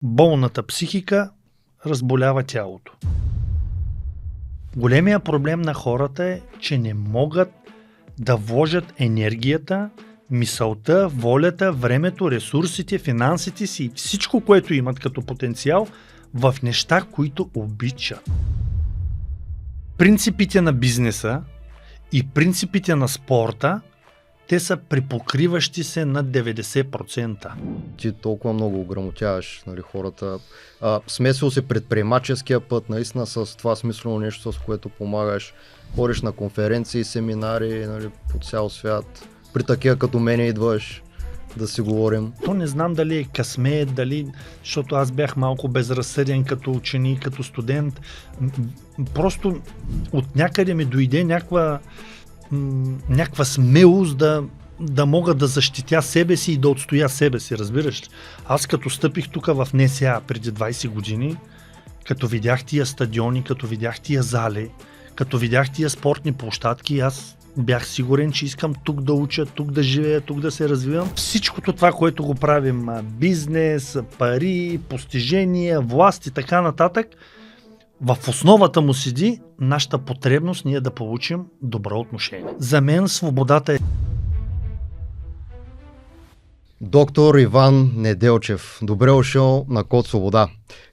Болната психика разболява тялото. Големия проблем на хората е, че не могат да вложат енергията, мисълта, волята, времето, ресурсите, финансите си и всичко, което имат като потенциал в неща, които обичат. Принципите на бизнеса и принципите на спорта, те са припокриващи се на 90%. Ти толкова много ограмотяваш хората. Смесил се предприемаческия път, наистина с това смислено нещо, с което помагаш. Ходиш на конференции, семинари по цял свят. При такива като мене идваш да си говорим. То не знам дали е късмет, защото аз бях малко безразсъден като ученик, като студент. Просто от някъде ми дойде някаква смелост да мога да защитя себе си и да отстоя себе си, разбираш? Аз като стъпих тук в НСА преди 20 години, като видях тия стадиони, като видях тия зали, като видях тия спортни площадки, аз бях сигурен, че искам тук да уча, тук да живея, тук да се развивам. Всичкото това, което го правим, бизнес, пари, постижения, власт и така нататък, в основата му седи нашата потребност ние да получим добро отношение. За мен свободата е... Доктор Иван Неделчев, добре дошъл на Код Свобода.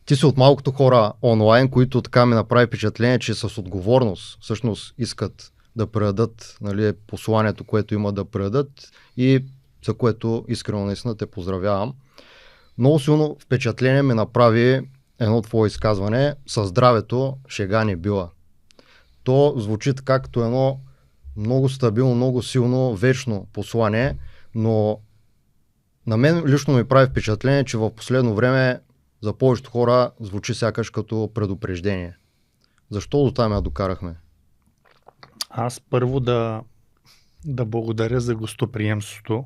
Ти си от малкото хора онлайн, които така ми направи впечатление, че с отговорност всъщност искат да предадат посланието, което има да предадат и за което искрено наистина те поздравявам. Много силно впечатление ми направи едно твое изказване: със здравето шега не била. То звучи така като едно много стабилно, много силно, вечно послание, но на мен лично ми прави впечатление, че в последно време за повечето хора звучи сякаш като предупреждение. Защо до там я докарахме? Аз първо да благодаря за гостоприемството.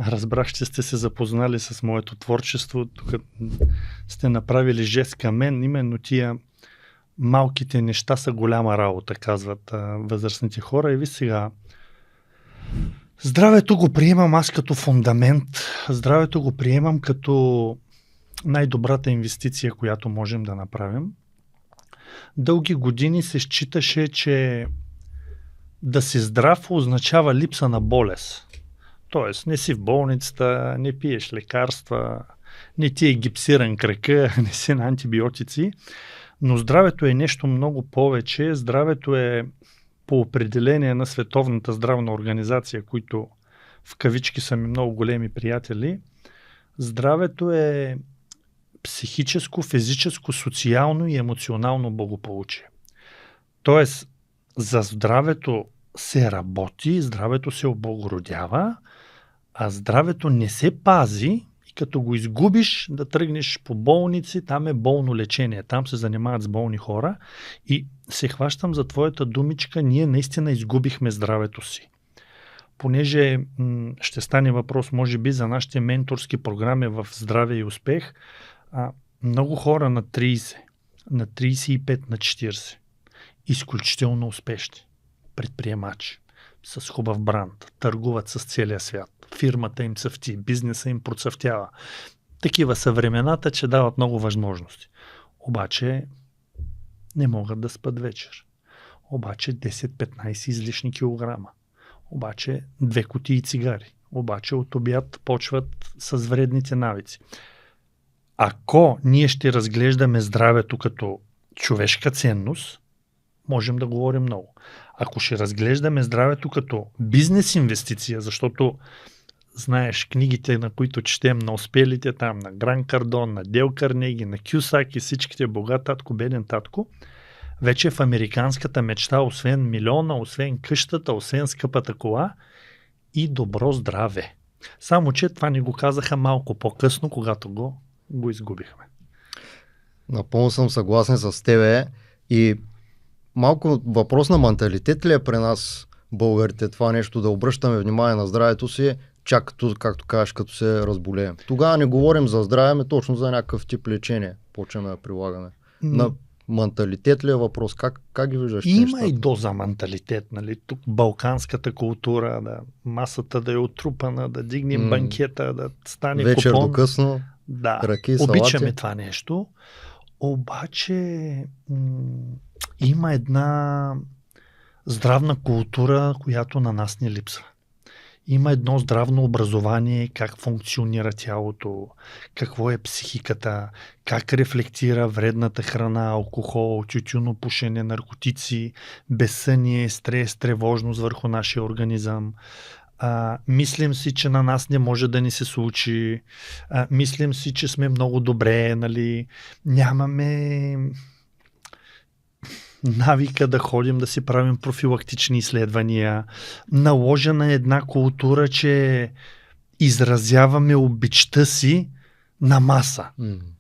Разбрах, че сте се запознали с моето творчество. Тук сте направили жест към мен. Именно тия малките неща са голяма работа, казват възрастните хора. И ви сега, здравето го приемам аз като фундамент. Здравето го приемам като най-добрата инвестиция, която можем да направим. Дълги години се считаше, че да си здрав означава липса на болест. Тоест, не си в болницата, не пиеш лекарства, не ти е гипсиран крака, не си на антибиотици, но здравето е нещо много повече. Здравето е по определение на Световната здравна организация, които в кавички са ми много големи приятели. Здравето е психическо, физическо, социално и емоционално благополучие. Тоест, за здравето се работи, здравето се облагородява, а здравето не се пази и като го изгубиш да тръгнеш по болници, там е болно лечение, там се занимават с болни хора и се хващам за твоята думичка, ние наистина изгубихме здравето си. Понеже ще стане въпрос, може би, за нашите менторски програми в здраве и успех, много хора на 30, на 35, на 40, изключително успешни предприемачи, с хубав бранд, търгуват с целия свят, фирмата им цъфти, бизнеса им процъфтява. Такива са времената, че дават много възможности. Обаче не могат да спят вечер. Обаче 10-15 излишни килограма. Обаче 2 кутии цигари. Обаче от обяд почват с вредните навици. Ако ние ще разглеждаме здравето като човешка ценност, можем да говорим много. Ако ще разглеждаме здравето като бизнес инвестиция, защото знаеш книгите, на които четем на успелите там, на Гран Кардон, на Дел Карнеги, на Кюсак и всичките богат татко, беден татко, вече в американската мечта, освен милиона, освен къщата, освен скъпата кола и добро здраве. Само че това ни го казаха малко по-късно, когато го изгубихме. Напълно съм съгласен с тебе и малко въпрос на менталитет ли е при нас, българите, това нещо да обръщаме внимание на здравето си, чак както кажеш, като се разболеем. Тогава не говорим за здраве, ами точно за някакъв тип лечение почваме да прилагаме. На менталитет ли е въпрос? Как ги виждаш? Има нещата? и доза менталитет, нали? Тук балканската култура, масата да е отрупана, да дигнем банкета, да стане вечер купон. до късно. Да, Ръки, салати. обичаме това нещо. Обаче има една здравна култура, която на нас не липсва. Има едно здравно образование, как функционира тялото, какво е психиката, как рефлектира вредната храна, алкохол, тютюнопушене, наркотици, безсъние, стрес, тревожност върху нашия организъм. Мислим си, че на нас не може да ни се случи. Мислим си, че сме много добре, нали? Нямаме навика да ходим да си правим профилактични изследвания. Наложена е една култура, че изразяваме обичта си на маса.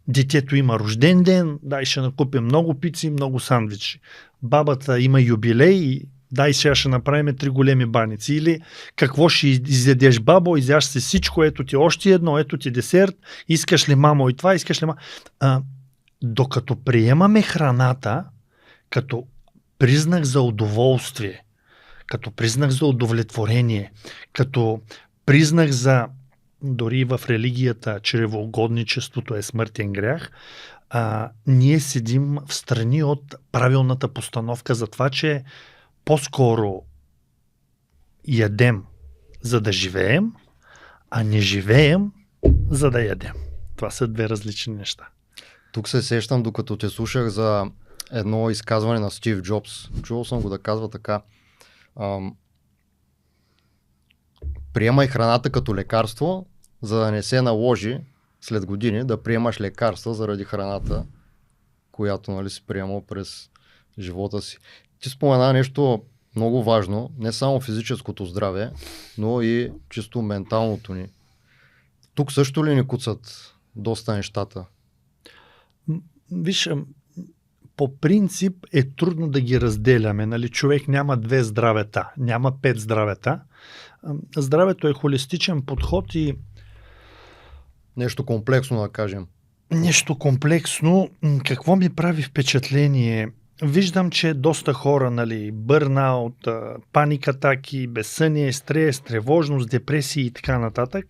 Детето има рожден ден, дай ще накупим много пици, много сандвичи. Бабата има юбилей, дай сега ще направим 3 големи баници. Или какво ще изядеш, бабо, изяш си всичко, ето ти още едно, ето ти десерт, искаш ли мамо и това, искаш ли мамо. Докато приемаме храната като признак за удоволствие, като признак за удовлетворение, като признак за, дори в религията, чревоугодничеството е смъртен грях, ние седим в страни от правилната постановка за това, че по-скоро ядем, за да живеем, а не живеем, за да ядем. Това са две различни неща. Тук се сещам, докато те слушах, за едно изказване на Стив Джобс. Чувал съм го да казва така. Приемай храната като лекарство, за да не се наложи след години да приемаш лекарства заради храната, която, нали, си приемал през живота си. Ти спомена нещо много важно, не само физическото здраве, но и чисто менталното ни. Тук също ли ни куцат доста нещата? Виж, по принцип е трудно да ги разделяме. Нали? Човек няма 2 здравета, няма 5 здравета. Здравето е холистичен подход и нещо комплексно, да кажем. Нещо комплексно. Какво ми прави впечатление? Виждам, че доста хора, нали, бърнаут, паник атаки, безсъние, стрес, тревожност, депресии и така нататък.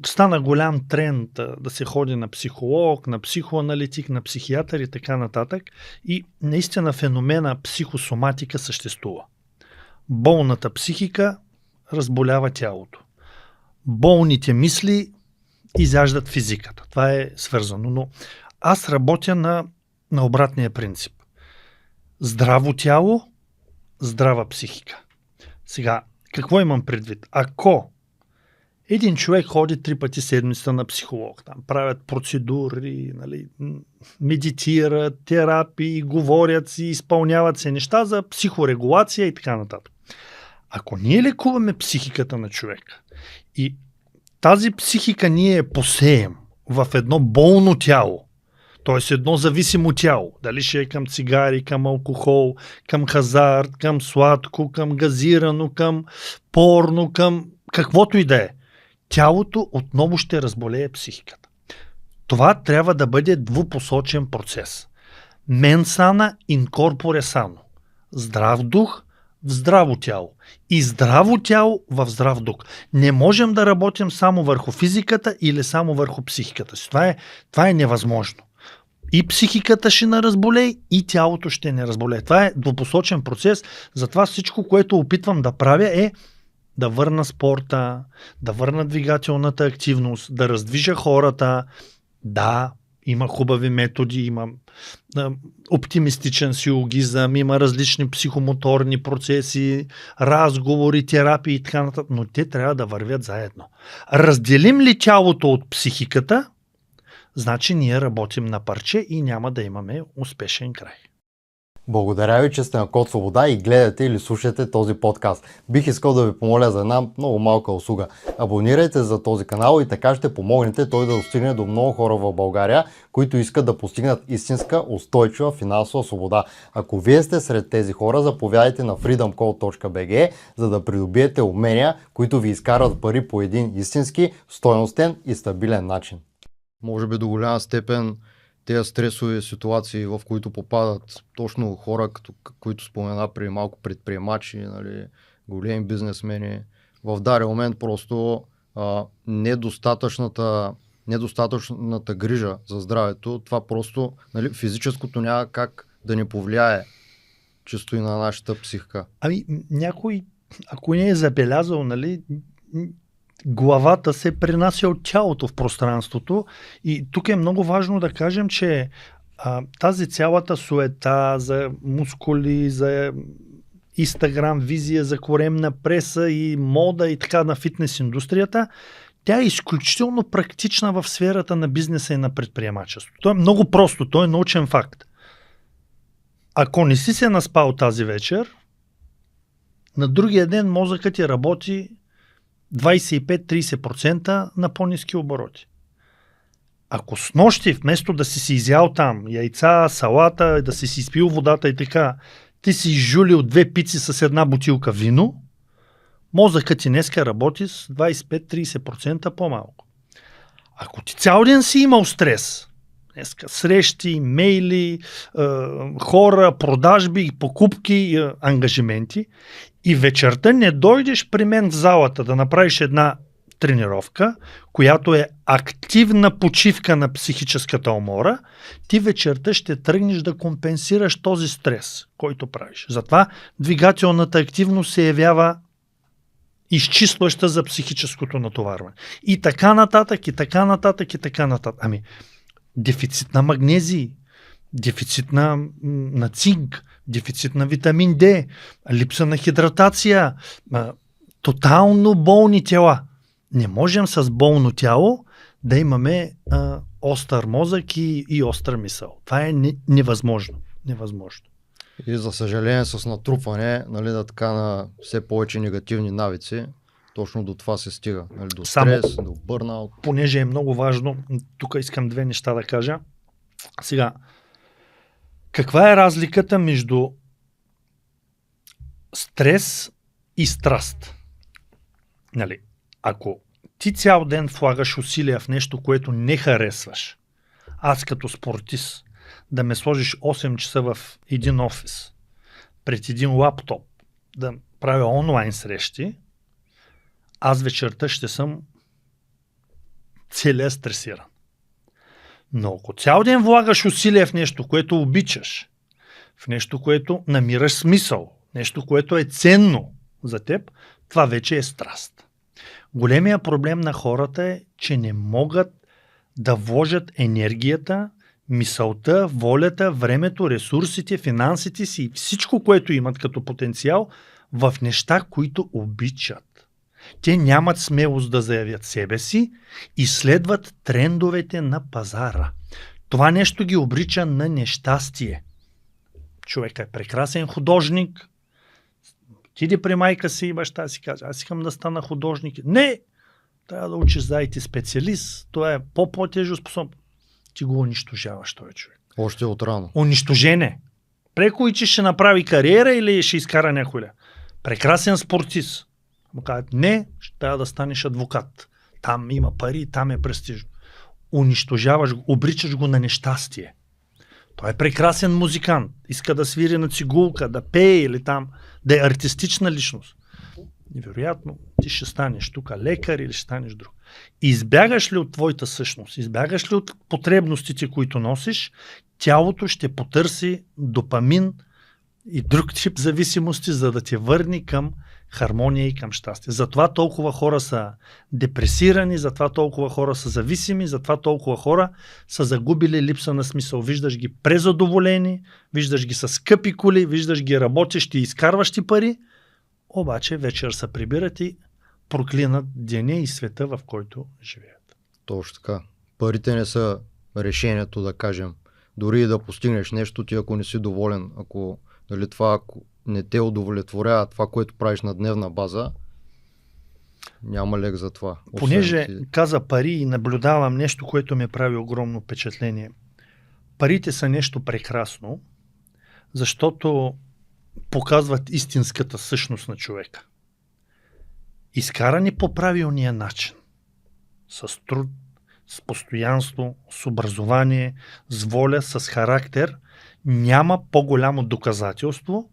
Стана голям тренд да се ходи на психолог, на психоаналитик, на психиатър и така нататък. И наистина феномена психосоматика съществува. Болната психика разболява тялото. Болните мисли изяждат физиката. Това е свързано. Но аз работя на обратния принцип. Здраво тяло, здрава психика. Сега, какво имам предвид? Ако един човек ходи 3 пъти седмица на психолог, там правят процедури, нали, медитират, терапии, говорят си, изпълняват се неща за психорегулация и така нататък. Ако ние лекуваме психиката на човека и тази психика ние посеем в едно болно тяло, т.е. едно зависимо тяло, дали ще е към цигари, към алкохол, към хазарт, към сладко, към газирано, към порно, към каквото и да е, тялото отново ще разболее психиката. Това трябва да бъде двупосочен процес. Мен сана ин корпоре сано. Здрав дух в здраво тяло. И здраво тяло в здрав дух. Не можем да работим само върху физиката или само върху психиката си. Това е невъзможно. И психиката ще не разболее, и тялото ще не разболее. Това е двупосочен процес. Затова всичко, което опитвам да правя, е да върна спорта, да върна двигателната активност, да раздвижа хората. Да, има хубави методи, има оптимистичен силогизъм, има различни психомоторни процеси, разговори, терапии и така нататък, но те трябва да вървят заедно. Разделим ли тялото от психиката, значи ние работим на парче и няма да имаме успешен край. Благодаря ви, че сте на Код Свобода и гледате или слушате този подкаст. Бих искал да ви помоля за една много малка услуга. Абонирайте за този канал и така ще помогнете той да достигне до много хора в България, които искат да постигнат истинска, устойчива финансова свобода. Ако вие сте сред тези хора, заповядайте на freedomcode.bg, за да придобиете умения, които ви изкарат пари по един истински, стойностен и стабилен начин. Може би до голяма степен тези стресови ситуации, в които попадат точно хора, които спомена преди малко, предприемачи, нали, големи бизнесмени, в даден момент просто недостатъчната недостатъчната грижа за здравето, това просто, нали, физическото няма как да ни повлияе чисто и на нашата психика. Ами някой, ако не е забелязал, нали, главата се пренася от тялото в пространството и тук е много важно да кажем, че тази цялата суета за мускули, за Инстаграм визия, за коремна преса и мода и така на фитнес индустрията, тя е изключително практична в сферата на бизнеса и на предприемачеството. То е много просто, то е научен факт. Ако не си се наспал тази вечер, на другия ден мозъкът ти работи 25-30% на по-ниски обороти. Ако снощи, вместо да си изял там яйца, салата, да си изпил водата и така, ти си изжулил 2 пици с една бутилка вино, мозъкът ти днеска работи с 25-30% по-малко. Ако ти цял ден си имал стрес, днеска срещи, мейли, хора, продажби, покупки, ангажименти, и вечерта не дойдеш при мен в залата да направиш една тренировка, която е активна почивка на психическата умора, ти вечерта ще тръгнеш да компенсираш този стрес, който правиш. Затова двигателната активност се явява изчистваща за психическото натоварване. И така нататък, и така нататък, и така нататък. Ами, дефицит на магнезий, дефицит на цинк, дефицит на витамин D, липса на хидратация, тотално болни тела. Не можем с болно тяло да имаме остър мозък и остър мисъл. Това е невъзможно. Невъзможно. И за съжаление с натрупване, нали, на все повече негативни навици, точно до това се стига. Нали, до стрес, до бърнаут. Понеже е много важно, тук искам 2 неща да кажа. Сега, каква е разликата между стрес и страст? Нали, ако ти цял ден влагаш усилия в нещо, което не харесваш, аз като спортист, да ме сложиш 8 часа в един офис, пред един лаптоп, да правя онлайн срещи, аз вечерта ще съм целия стресиран. Но ако цял ден влагаш усилия в нещо, което обичаш, в нещо, което намираш смисъл, нещо, което е ценно за теб, това вече е страст. Големия проблем на хората е, че не могат да вложат енергията, мисълта, волята, времето, ресурсите, финансите си и всичко, което имат като потенциал в неща, които обичат. Те нямат смелост да заявят себе си и следват трендовете на пазара. Това нещо ги обрича на нещастие. Човек е прекрасен художник, отиде при майка си и баща си каже, аз искам да стана художник. Не! Трябва да учиш за IT специалист. Това е по-платежоспособно. Ти го унищожаваш този човек. Още от рано. Унищожене. Преко и че ще направи кариера или ще изкара някой. Прекрасен спортист. Му казват, не, ще трябва да станеш адвокат. Там има пари, там е престижно. Унищожаваш го, обричаш го на нещастие. Той е прекрасен музикант. Иска да свири на цигулка, да пее или там, да е артистична личност. И вероятно ти ще станеш тук лекар или ще станеш друг. Избягаш ли от твоята същност, избягаш ли от потребностите, които носиш, тялото ще потърси допамин и друг тип зависимости, за да те върне към хармония и към щастие. Затова толкова хора са депресирани, затова толкова хора са зависими, затова толкова хора са загубили липса на смисъл. Виждаш ги презадоволени, виждаш ги с скъпи коли, виждаш ги работещи и изкарващи пари, обаче вечер се прибират и проклинат деня и света, в който живеят. Точно така. Парите не са решението, да кажем. Дори и да постигнеш нещо, ти ако не си доволен, ако не те удовлетворява това, което правиш на дневна база, няма лек за това. Понеже каза пари и наблюдавам нещо, което ми прави огромно впечатление. Парите са нещо прекрасно, защото показват истинската същност на човека. Изкарани по правилния начин. С труд, с постоянство, с образование, с воля, с характер, няма по-голямо доказателство,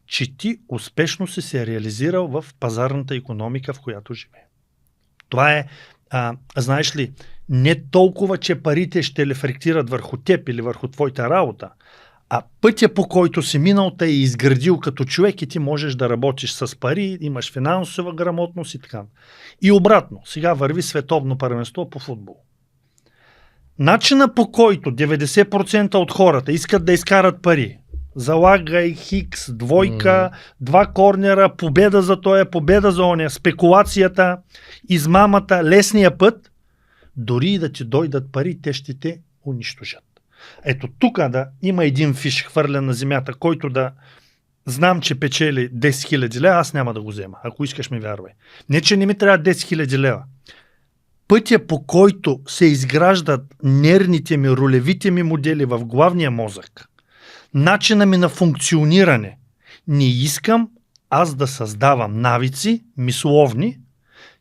че ти успешно си се реализирал в пазарната икономика, в която живее. Това е, знаеш ли, Не толкова, че парите ще рефлектират върху теб или върху твоята работа, а пътя, по който си минал, те е изградил като човек и ти можеш да работиш с пари, имаш финансова грамотност и така. И обратно, сега върви световно първенство по футбол. Начина, по който 90% от хората искат да изкарат пари, залагай хикс, двойка, два корнера, победа за тоя, победа за оня, спекулацията, измамата, лесния път, дори и да ти дойдат пари, те ще те унищожат. Ето тук да има един фиш хвърлен на земята, който да знам, че печели 10 000 лева, аз няма да го взема. Ако искаш, ми вярвай. Не, че не ми трябва 10 000 лева. Пътя, по който се изграждат нервните ми, ролевите ми модели в главния мозък, начина ми на функциониране, не искам аз да създавам навици, мисловни,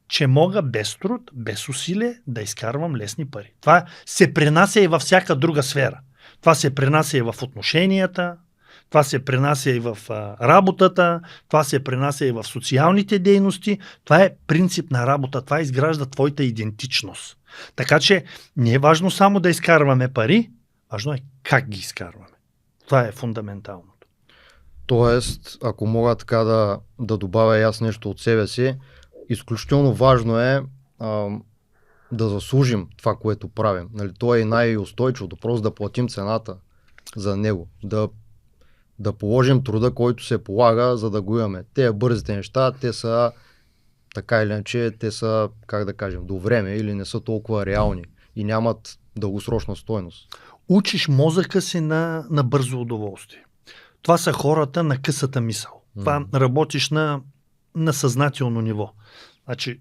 че мога без труд, без усилие да изкарвам лесни пари. Това се пренася и във всяка друга сфера. Това се пренася и в отношенията, това се пренася и в работата, това се пренася и в социалните дейности. Това е принцип на работа, това изгражда твоята идентичност. Така че не е важно само да изкарваме пари, важно е как ги изкарваме. Това е фундаменталното. Тоест, ако мога така да добавя аз нещо от себе си, изключително важно е да заслужим това, което правим. Нали, то е най-устойчивото, просто да платим цената за него, да положим труда, който се полага, за да го имаме. Те бързите неща, те са така или иначе, те са, как да кажем, до време или не са толкова реални и нямат дългосрочна стойност. Учиш мозъка си на бързо удоволствие. Това са хората на късата мисъл. Това работиш на съзнателно ниво. Значи,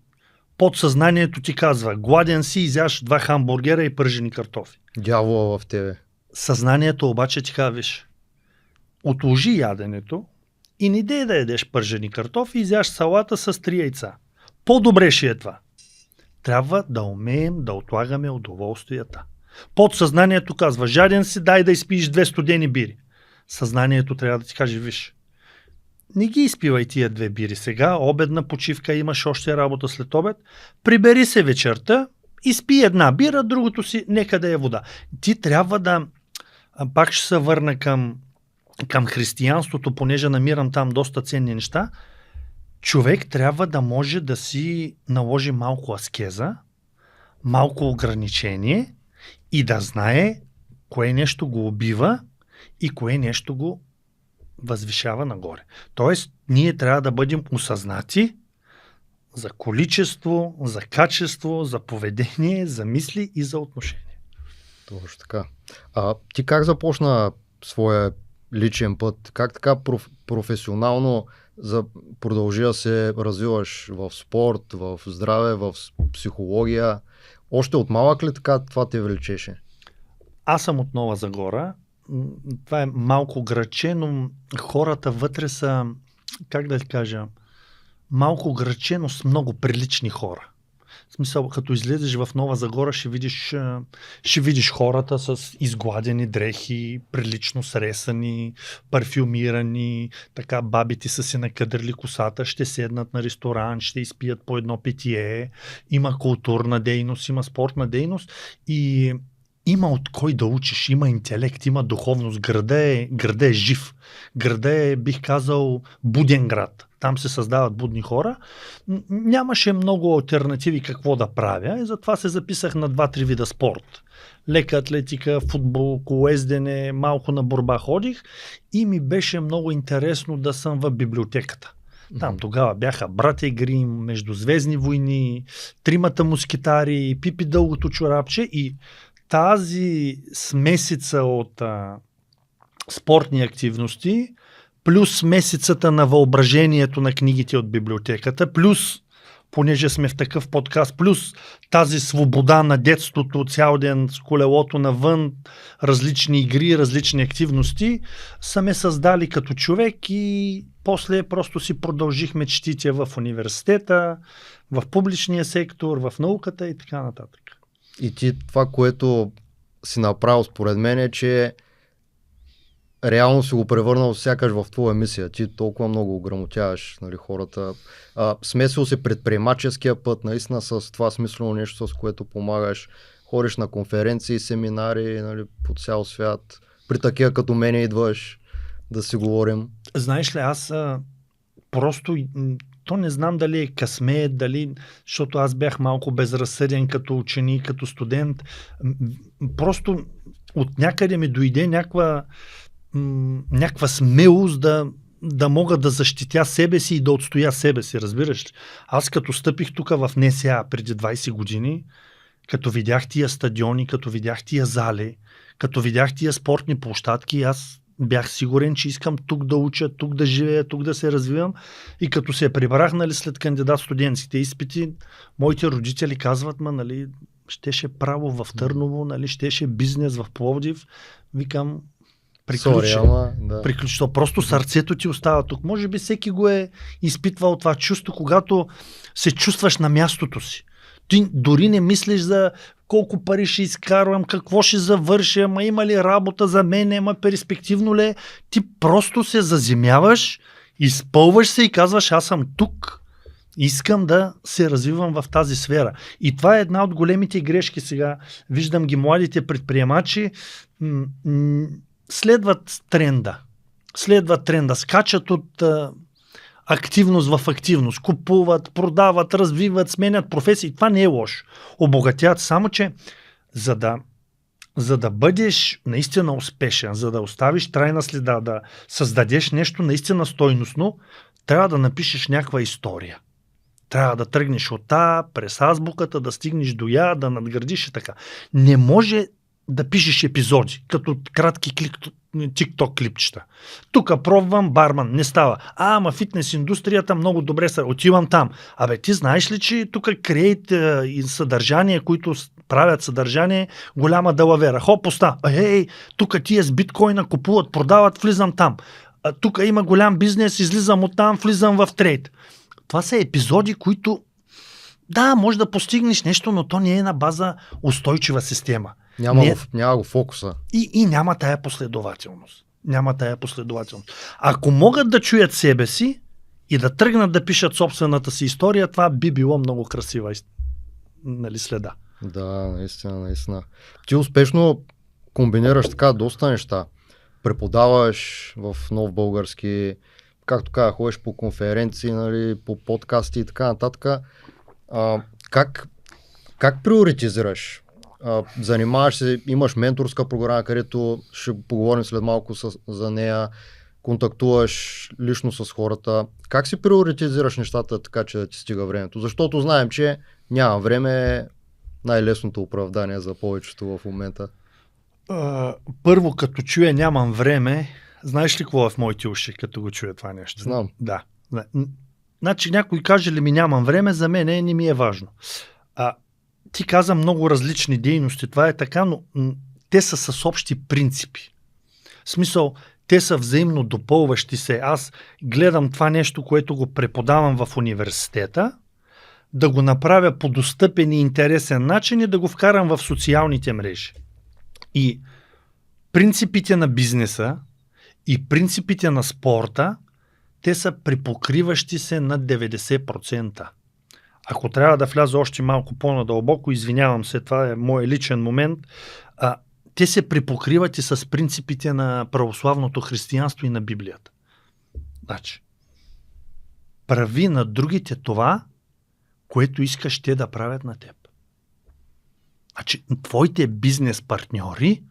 подсъзнанието ти казва, гладен си, изяш 2 хамбургера и пържени картофи. Дявола в тебе. Съзнанието обаче ти казва, виж, отложи яденето и не дей да ядеш пържени картофи, изяш салата с 3 яйца. По-добре ще е това. Трябва да умеем да отлагаме удоволствията. Подсъзнанието казва, жаден си, дай да изпиеш 2 студени бири. Съзнанието трябва да ти каже, виж, не ги изпивай тия 2 бири сега, обедна почивка, имаш още работа след обед, прибери се вечерта, изпи 1 бира, другото си нека да е вода. Ти трябва да, пак ще се върна към християнството, понеже намирам там доста ценни неща, човек трябва да може да си наложи малко аскеза, малко ограничение и да знае кое нещо го убива и кое нещо го възвишава нагоре. Тоест, ние трябва да бъдем осъзнати за количество, за качество, за поведение, за мисли и за отношение. Точно така. Ти как започна своя личен път? Как така професионално продължи да се развиваш в спорт, в здраве, в психология? Още от малък ли така това те влечеше? Аз съм от Нова Загора. Това е малко градче, но хората вътре са, как да кажа, малко градче, но с много прилични хора. В смисъл, като излезеш в Нова Загора, ще видиш хората с изгладени дрехи, прилично сресани, парфюмирани, така бабите са си накъдрили косата, ще седнат на ресторант, ще изпият по едно питие, има културна дейност, има спортна дейност и има от кой да учиш, има интелект, има духовност, града е жив, града е, бих казал, буден град. Там се създават будни хора. Нямаше много алтернативи какво да правя и затова се записах на 2-3 вида спорт. Лека атлетика, футбол, колоездене, малко на борба ходих и ми беше много интересно да съм в библиотеката. Там тогава бяха Братя Грим, Междузвездни войни, Тримата мускетари, Пипи дългото чорапче и тази смесица от спортни активности, плюс месецата на въображението на книгите от библиотеката, плюс, понеже сме в такъв подкаст, плюс тази свобода на детството, цял ден с колелото навън, различни игри, различни активности, са ме създали като човек и после просто си продължих мечтите в университета, в публичния сектор, в науката и така нататък. И ти това, което си направил според мен е, че реално си го превърнал сякаш в твоя мисия. Ти толкова много ограмотяваш, нали, хората. Смесил си предприемаческия път, наистина с това смислено нещо, с което помагаш ходиш на конференции, семинари, нали, по цял свят. При такива като мене идваш да си говорим. Знаеш ли, аз просто, то не знам дали е късмет, защото аз бях малко безразсъден като ученик, като студент. Просто от някъде ми дойде някаква смелост да мога да защитя себе си и да отстоя себе си, разбираш ли? Аз като стъпих тук в НСА преди 20 години, като видях тия стадиони, като видях тия зали, като видях тия спортни площадки, аз бях сигурен, че искам тук да уча, тук да живея, тук да се развивам. И като се прибрах, нали, след кандидат студентските изпити, моите родители казват, нали, щеше право в Търново, нали, щеше бизнес в Пловдив. Викам, приключи. Приключи. Просто сърцето ти остава тук. Може би всеки го е изпитвал това чувство, когато се чувстваш на мястото си. Ти дори не мислиш за колко пари ще изкарвам, какво ще завърша, ама има ли работа за мен, ама перспективно ли е. Ти просто се заземяваш, изпълваш се и казваш, аз съм тук, искам да се развивам в тази сфера. И това е една от големите грешки сега. Виждам ги младите предприемачи, следват тренда, скачат от активност в активност, купуват, продават, развиват, сменят професии. Това не е лошо. Обогатяват, само че за да бъдеш наистина успешен, за да оставиш трайна следа, да създадеш нещо наистина стойностно, трябва да напишеш някаква история. Трябва да тръгнеш от през азбуката, да стигнеш до я, да надградиш и така. Не може да пишеш епизоди, като кратки TikTok клипчета. Тук пробвам барман, не става. Ама фитнес индустрията много добре са. Отивам там. Абе, ти знаеш ли, че тук креат и съдържание, които правят съдържание, голяма далавера. Хопоста. Тук тия с биткоина купуват, продават, влизам там. Тук има голям бизнес, излизам оттам, влизам в трейд. Това са епизоди, които може да постигнеш нещо, но то не е на база устойчива система. Няма го фокуса. И няма тая последователност. Ако могат да чуят себе си и да тръгнат да пишат собствената си история, това би било много красива следа. Да, наистина. Ти успешно комбинираш така доста неща. Преподаваш в Нов български, както казах, ходиш по конференции, нали, по подкасти и така нататък. Как приоритизираш? Занимаваш се, имаш менторска програма, където ще поговорим след малко за нея, контактуваш лично с хората. Как си приоритизираш нещата така, че да ти стига времето? Защото знаем, че няма време, е най-лесното оправдание за повечето в момента. Първо, като чуя нямам време, знаеш ли какво е в моите уши, като го чуя това нещо? Знам. Да. Значи някой каже ли ми нямам време, за мен не ми е важно. Ти каза много различни дейности, това е така, но те са с общи принципи. В смисъл, те са взаимно допълващи се. Аз гледам това нещо, което го преподавам в университета, да го направя по достъпен и интересен начин и да го вкарам в социалните мрежи. И принципите на бизнеса и принципите на спорта, те са припокриващи се на 90%. Ако трябва да вляза още малко по-надълбоко, извинявам се, това е мой личен момент, те се припокриват и с принципите на православното християнство и на Библията. Значи, прави на другите това, което искаш те да правят на теб. Значи, твоите бизнес партньори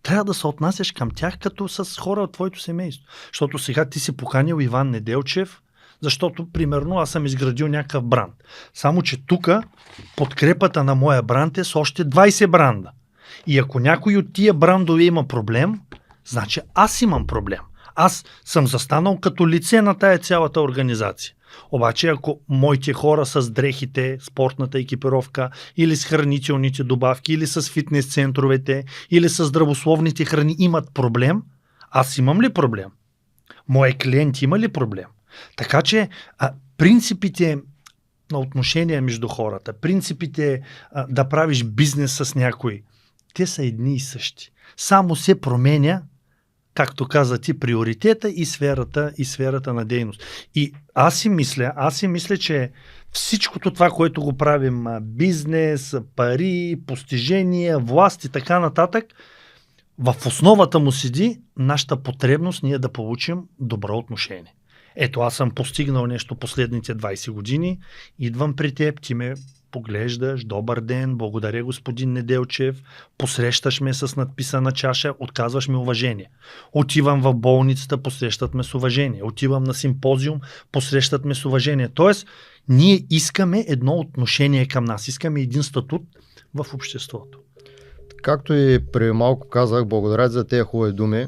трябва да се отнасяш към тях като с хора от твоето семейство. Защото сега ти си поканил Иван Неделчев, защото, примерно, аз съм изградил някакъв бранд. Само, че тук подкрепата на моя бранд е с още 20 бранда. И ако някой от тия брандове има проблем, значи аз имам проблем. Аз съм застанал като лице на тая цялата организация. Обаче, ако моите хора с дрехите, спортната екипировка, или с хранителните добавки, или с фитнес центровете, или с здравословните храни имат проблем, аз имам ли проблем? Мои клиенти има ли проблем? Така че принципите на отношения между хората, принципите да правиш бизнес с някой, те са едни и същи. Само се променя както каза ти, приоритета и сферата на дейност. И аз си мисля, че всичкото това, което го правим, бизнес, пари, постижения, власт и така нататък, в основата му седи нашата потребност ние да получим добро отношение. Ето, аз съм постигнал нещо последните 20 години, идвам при теб, ти ме поглеждаш, добър ден, благодаря господин Неделчев, посрещаш ме с надписана чаша, отказваш ми уважение. Отивам в болницата, посрещат ме с уважение. Отивам на симпозиум, посрещат ме с уважение. Тоест, ние искаме едно отношение към нас, искаме един статут в обществото. Както и преди малко казах, благодаря за тези хубави думи.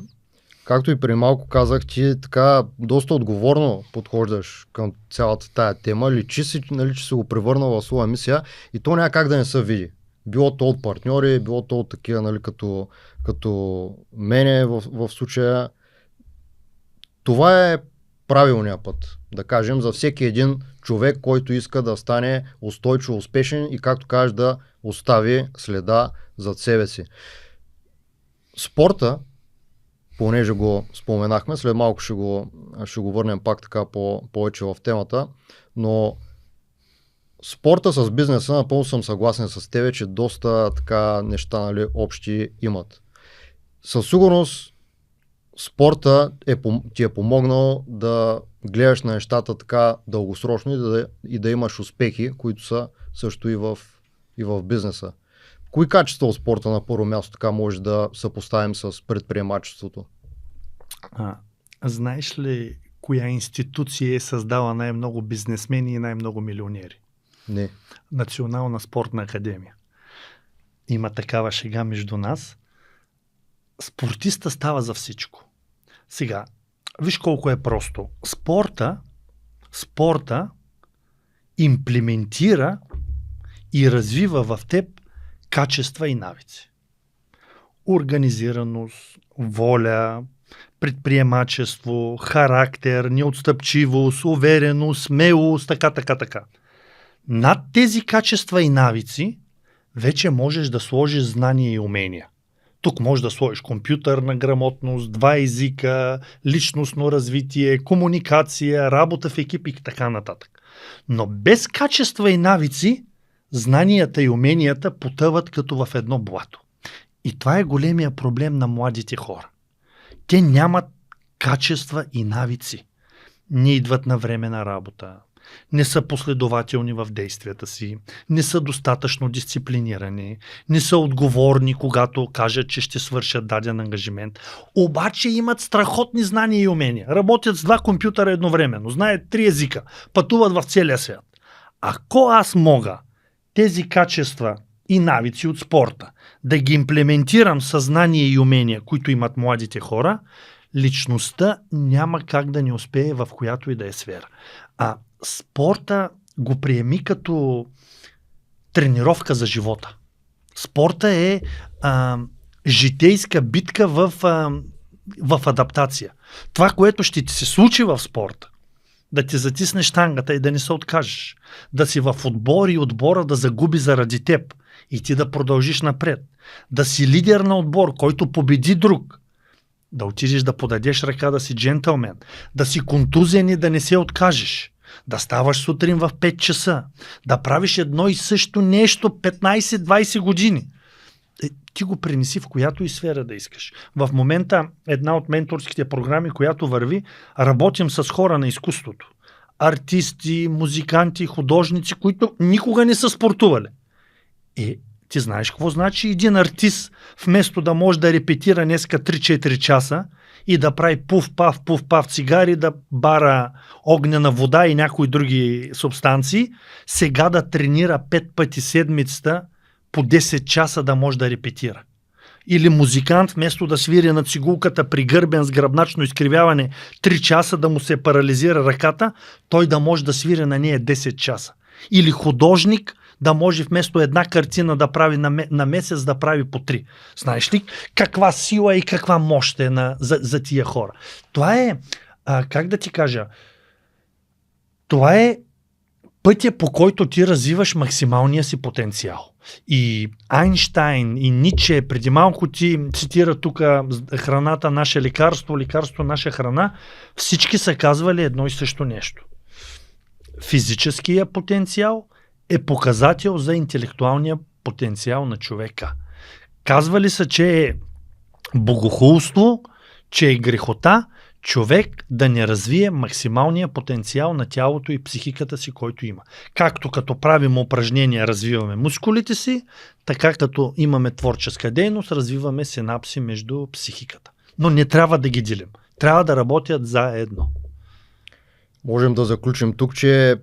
Както и преди малко казах, ти така доста отговорно подхождаш към цялата тая тема. Личи си, нали, че си го превърнал в своя мисия и то няма как да не се види. Било то от партньори, било то от такива, нали, като мене в случая. Това е правилният път, да кажем, за всеки един човек, който иска да стане устойчиво успешен и, както кажеш, да остави следа зад себе си. Спорта, понеже го споменахме, след малко ще го върнем пак така повече в темата, но спорта с бизнеса, напълно съм съгласен с тебе, че доста така неща, нали, общи имат. Със сигурност спорта ти е помогнал да гледаш на нещата така дългосрочно и да имаш успехи, които са също и в бизнеса. Кои качества от спорта на първо място така може да съпоставим с предприемачеството? Знаеш ли коя институция е създала най-много бизнесмени и най-много милионери? Не. Национална спортна академия. Има такава шега между нас. Спортиста става за всичко. Сега, виж колко е просто. Спорта имплементира и развива в теб качества и навици. Организираност, воля, предприемачество, характер, неотстъпчивост, увереност, смелост, така. Над тези качества и навици вече можеш да сложиш знания и умения. Тук можеш да сложиш компютърна грамотност, 2 езика, личностно развитие, комуникация, работа в екип и така нататък. Но без качества и навици, знанията и уменията потъват като в едно блато. И това е големия проблем на младите хора. Те нямат качества и навици. Не идват на време на работа, не са последователни в действията си, не са достатъчно дисциплинирани, не са отговорни, когато кажат, че ще свършат даден ангажимент. Обаче имат страхотни знания и умения. Работят с 2 компютъра едновременно, знаят 3 езика, пътуват в целия свят. Ако аз мога тези качества и навици от спорта да ги имплементирам със знания и умения, които имат младите хора, личността няма как да не успее в която и да е сфера. А спорта го приеми като тренировка за живота. Спорта е житейска битка в адаптация. Това, което ще ти се случи в спорта, да ти затиснеш штангата и да не се откажеш, да си в отбор и отбора да загуби заради теб и ти да продължиш напред, да си лидер на отбор, който победи друг, да отидеш да подадеш ръка, да си джентълмен, да си контузен и да не се откажеш, да ставаш сутрин в 5 часа, да правиш едно и също нещо 15-20 години. Ти го пренеси в която и сфера да искаш. В момента една от менторските програми, която върви, работим с хора на изкуството. Артисти, музиканти, художници, които никога не са спортували. Ти знаеш какво значи един артист, вместо да може да репетира днеска 3-4 часа и да прави пуф-пав цигари, да бара огнена вода и някои други субстанции, сега да тренира 5 пъти седмицата по 10 часа да може да репетира. Или музикант, вместо да свири на цигулката пригърбен с гръбначно изкривяване 3 часа да му се парализира ръката, той да може да свири на нея 10 часа. Или художник да може вместо една картина да прави на месец да прави по 3. Знаеш ли каква сила и каква мощ е за тия хора? Това е, как да ти кажа, това е пътя, по който ти развиваш максималния си потенциал. И Айнщайн, и Ниче, преди малко ти цитира тук храната наше лекарство, лекарство наша храна, всички са казвали едно и също нещо. Физическия потенциал е показател за интелектуалния потенциал на човека. Казвали са, че е богохулство, че е грехота човек да не развие максималния потенциал на тялото и психиката си, който има. Както като правим упражнения, развиваме мускулите си, така като имаме творческа дейност, развиваме синапси между психиката. Но не трябва да ги делим. Трябва да работят заедно. Можем да заключим тук, че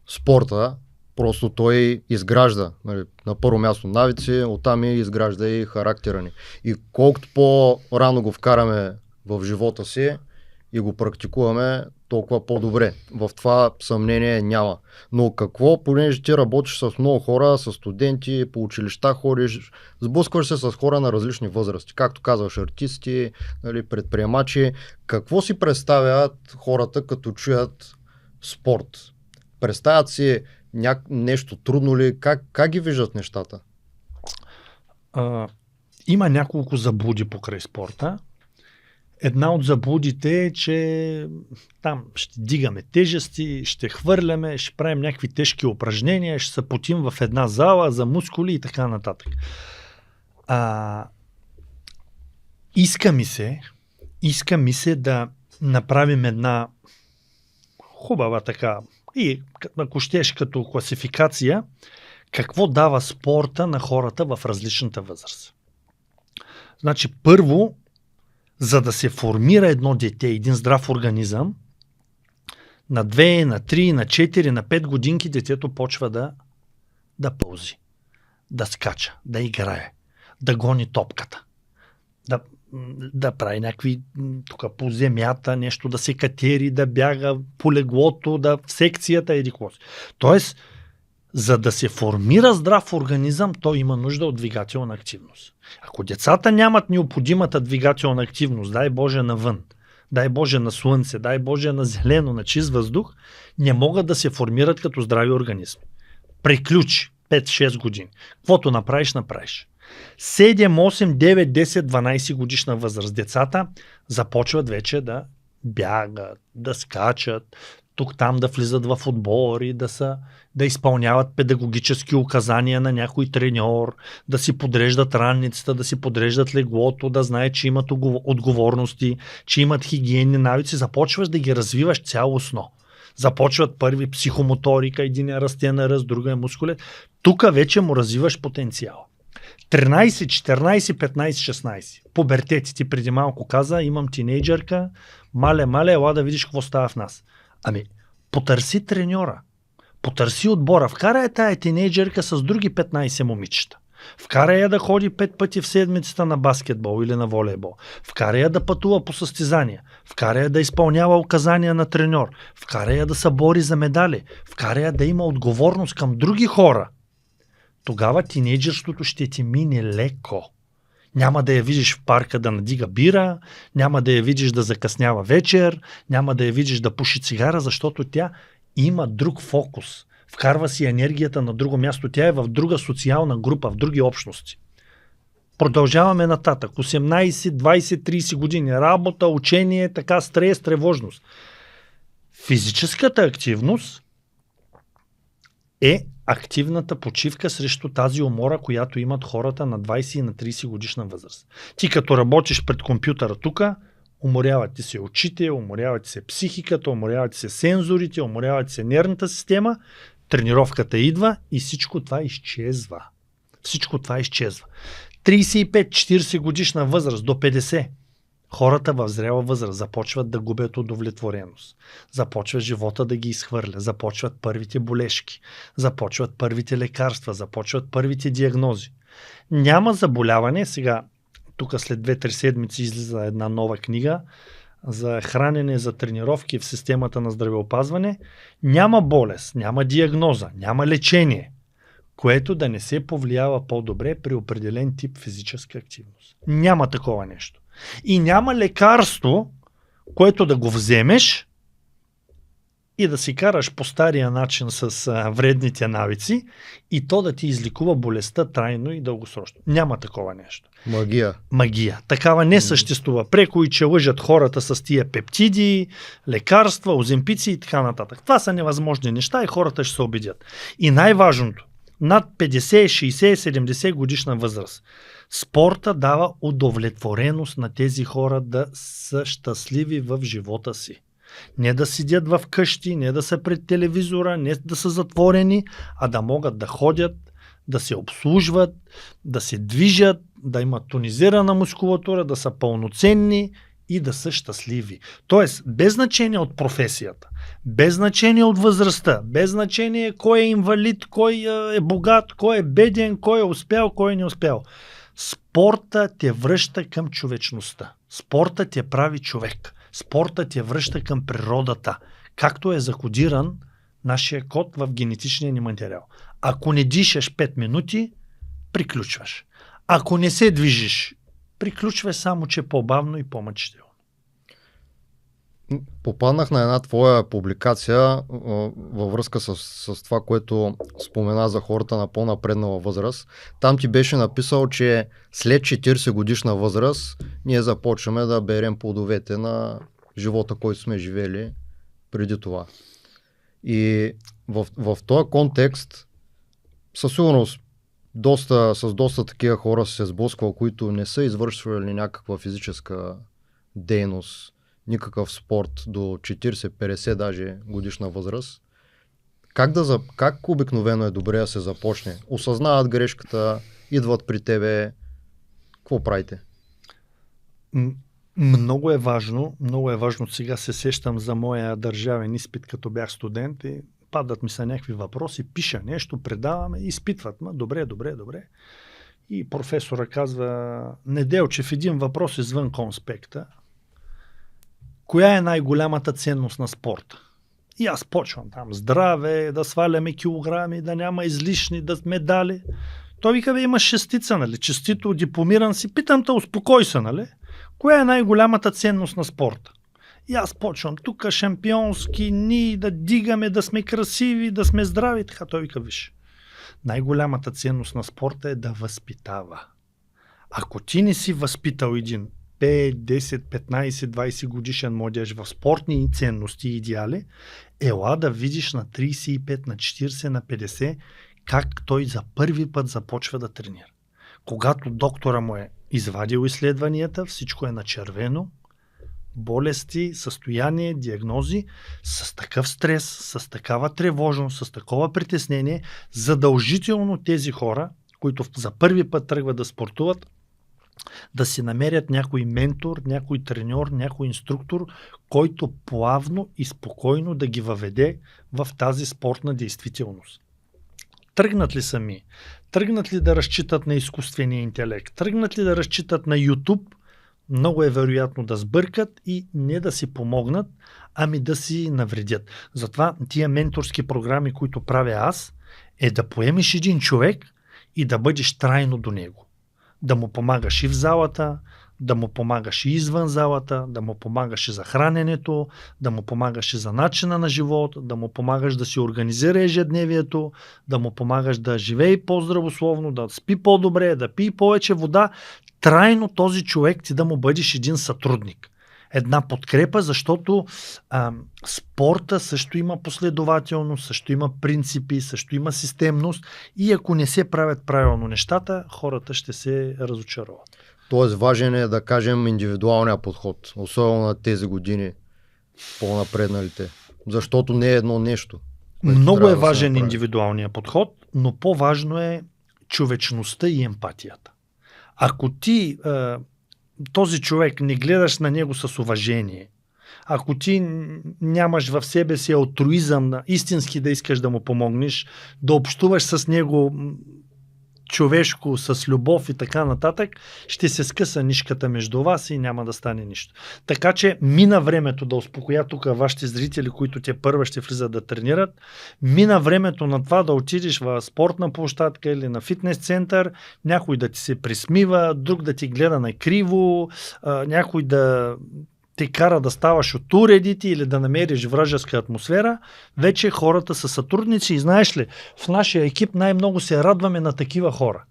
спорта просто той изгражда, нали, на първо място навици, оттам и изгражда и характера ни. И колкото по-рано го вкараме в живота си и го практикуваме, толкова по-добре. В това съмнение няма. Но какво, понеже ти работиш с много хора, с студенти, по училища ходиш, сблъскваш се с хора на различни възрасти. Както казваш, артисти, нали, предприемачи. Какво си представят хората, като чуят спорт? Представят си нещо трудно ли? Как ги виждат нещата? Има няколко заблуди покрай спорта. Една от заблудите е, че там ще дигаме тежести, ще хвърляме, ще правим някакви тежки упражнения, ще се потим в една зала за мускули и така нататък. Иска ми се да направим една хубава така и ако щеш като класификация, какво дава спорта на хората в различната възраст. Значи първо, за да се формира едно дете, един здрав организъм, на 2, на 3, на 4, на 5 годинки детето почва да пълзи, да скача, да играе, да гони топката, да прави някакви тук по земята, нещо да се катери, да бяга по леглото, в секцията еди какво си. Тоест, за да се формира здрав организъм, той има нужда от двигателна активност. Ако децата нямат необходимата двигателна активност, дай Боже навън, дай Боже на слънце, дай Боже на зелено, на чист въздух, не могат да се формират като здрави организми. Приключи 5-6 години. Каквото направиш. 7, 8, 9, 10, 12 годишна възраст. Децата започват вече да бягат, да скачат, тук-там да влизат в отбори, да изпълняват педагогически указания на някой треньор, да си подреждат ранницата, да си подреждат леглото, да знаят, че имат отговорности, че имат хигиенни навици. Започваш да ги развиваш цялостно. Започват първи психомоторика, един е расте на ръст, друга е мускулет. Тук вече му развиваш потенциал. 13, 14, 15, 16. Пубертет, ти преди малко каза, имам тинейджърка, мале, ела да видиш какво става в нас. Потърси треньора, потърси отбора, вкарай тая тинейджърка с други 15 момичета. Вкарай я да ходи 5 пъти в седмицата на баскетбол или на волейбол. Вкарай я да пътува по състезания. Вкарай я да изпълнява указания на треньор. Вкарай я да се бори за медали. Вкарай я да има отговорност към други хора. Тогава тинейджерството ще ти мине леко. Няма да я видиш в парка да надига бира, няма да я видиш да закъснява вечер, няма да я видиш да пуши цигара, защото тя има друг фокус. Вкарва си енергията на друго място. Тя е в друга социална група, в други общности. Продължаваме нататък. 18, 20, 30 години. Работа, учение, така стрес, тревожност. Физическата активност е активната почивка срещу тази умора, която имат хората на 20 и на 30 годишна възраст. Ти като работиш пред компютъра тук, уморяват ти се очите, уморяват ти се психиката, уморяват ти се сензорите, уморяват ти се нервната система, тренировката идва и всичко това изчезва. Всичко това изчезва. 35-40 годишна възраст до 50. Хората в зрела възраст започват да губят удовлетвореност. Започва живота да ги изхвърля. Започват първите болешки. Започват първите лекарства. Започват първите диагнози. Няма заболяване. Сега, тук след 2-3 седмици излиза една нова книга за хранене, за тренировки в системата на здравеопазване. Няма болест, няма диагноза, няма лечение, което да не се повлиява по-добре при определен тип физическа активност. Няма такова нещо. И няма лекарство, което да го вземеш и да си караш по стария начин с вредните навици и то да ти изликува болестта трайно и дългосрочно. Няма такова нещо. Магия. Такава не съществува. Преко и че лъжат хората с тия пептиди, лекарства, оземпици и така нататък. Това са невъзможни неща и хората ще се убедят. И най-важното, над 50, 60, 70 годишна възраст, спорта дава удовлетвореност на тези хора да са щастливи в живота си. Не да седят в къщи, не да са пред телевизора, не да са затворени, а да могат да ходят, да се обслужват, да се движат, да имат тонизирана мускулатура, да са пълноценни и да са щастливи. Тоест, без значение от професията, без значение от възрастта, без значение кой е инвалид, кой е богат, кой е беден, кой е успял, кой не успял. Спорта те връща към човечността. Спорта те прави човек. Спорта те връща към природата, както е закодиран нашия код в генетичния ни материал. Ако не дишаш 5 минути, приключваш. Ако не се движиш, приключваш само, че по-бавно и по-мъчително. Попаднах на една твоя публикация във връзка с това, което спомена за хората на по-напреднала възраст. Там ти беше написал, че след 40 годишна възраст ние започваме да берем плодовете на живота, който сме живели преди това. И в този контекст със сигурност с доста такива хора се сблъсквал, които не са извършвали някаква физическа дейност, никакъв спорт до 40-50 даже годишна възраст. Как обикновено е добре да се започне? Осъзнават грешката, идват при тебе. Какво правите? Много е важно. Сега се сещам за моя държавен изпит, като бях студент и падат ми са някакви въпроси, пиша нещо, предаваме, изпитват. Добре. И професора казва: Неделчев, един въпрос извън конспекта. Коя е най-голямата ценност на спорта? И аз почвам там: здраве, да сваляме килограми, да няма излишни, да медали. Той вика: има шестица, нали? Честито, дипломиран си. Питам те, успокой се, нали? Коя е най-голямата ценност на спорта? И аз почвам тук шампионски, ние да дигаме, да сме красиви, да сме здрави. Така той вика: виж, най-голямата ценност на спорта е да възпитава. Ако ти не си възпитал един 5, 10, 15, 20 годишен младеж в спортни ценности и идеали, ела да видиш на 35, на 40, на 50 как той за първи път започва да тренира. Когато доктора му е извадил изследванията, всичко е на червено, болести, състояние, диагнози, с такъв стрес, с такава тревожност, с такова притеснение, задължително тези хора, които за първи път тръгват да спортуват, да си намерят някой ментор, някой треньор, някой инструктор, който плавно и спокойно да ги въведе в тази спортна действителност. Тръгнат ли сами? Тръгнат ли да разчитат на изкуствения интелект? Тръгнат ли да разчитат на YouTube? Много е вероятно да сбъркат и не да си помогнат, ами да си навредят. Затова тия менторски програми, които правя аз, е да поемеш един човек и да бъдеш трайно до него. Да му помагаш и в залата, да му помагаш и извън залата, да му помагаш и за храненето, да му помагаш и за начина на живот, да му помагаш да си организира ежедневието, да му помагаш да живее по-здравословно, да спи по-добре, да пие повече вода. Трайно този човек ти да му бъдеш един сътрудник. Една подкрепа, защото спорта също има последователност, също има принципи, също има системност и ако не се правят правилно нещата, хората ще се разочароват. Тоест важен е, да кажем, индивидуалния подход, особено на тези години, по-напредналите, защото не е едно нещо. Много е важен индивидуалният подход, но по-важно е човечността и емпатията. Ако ти този човек не гледаш на него с уважение, ако ти нямаш в себе си алтруизъм, истински да искаш да му помогнеш, да общуваш с него човешко, с любов и така нататък, ще се скъса нишката между вас и няма да стане нищо. Така че мина времето, да успокоя тук вашите зрители, които те първа ще влизат да тренират, мина времето на това да отидеш в спортна площадка или на фитнес център, някой да ти се присмива, друг да ти гледа на криво, някой да те кара да ставаш от уредите или да намериш вражеска атмосфера, вече хората са сътрудници и знаеш ли, в нашия екип най-много се радваме на такива хора.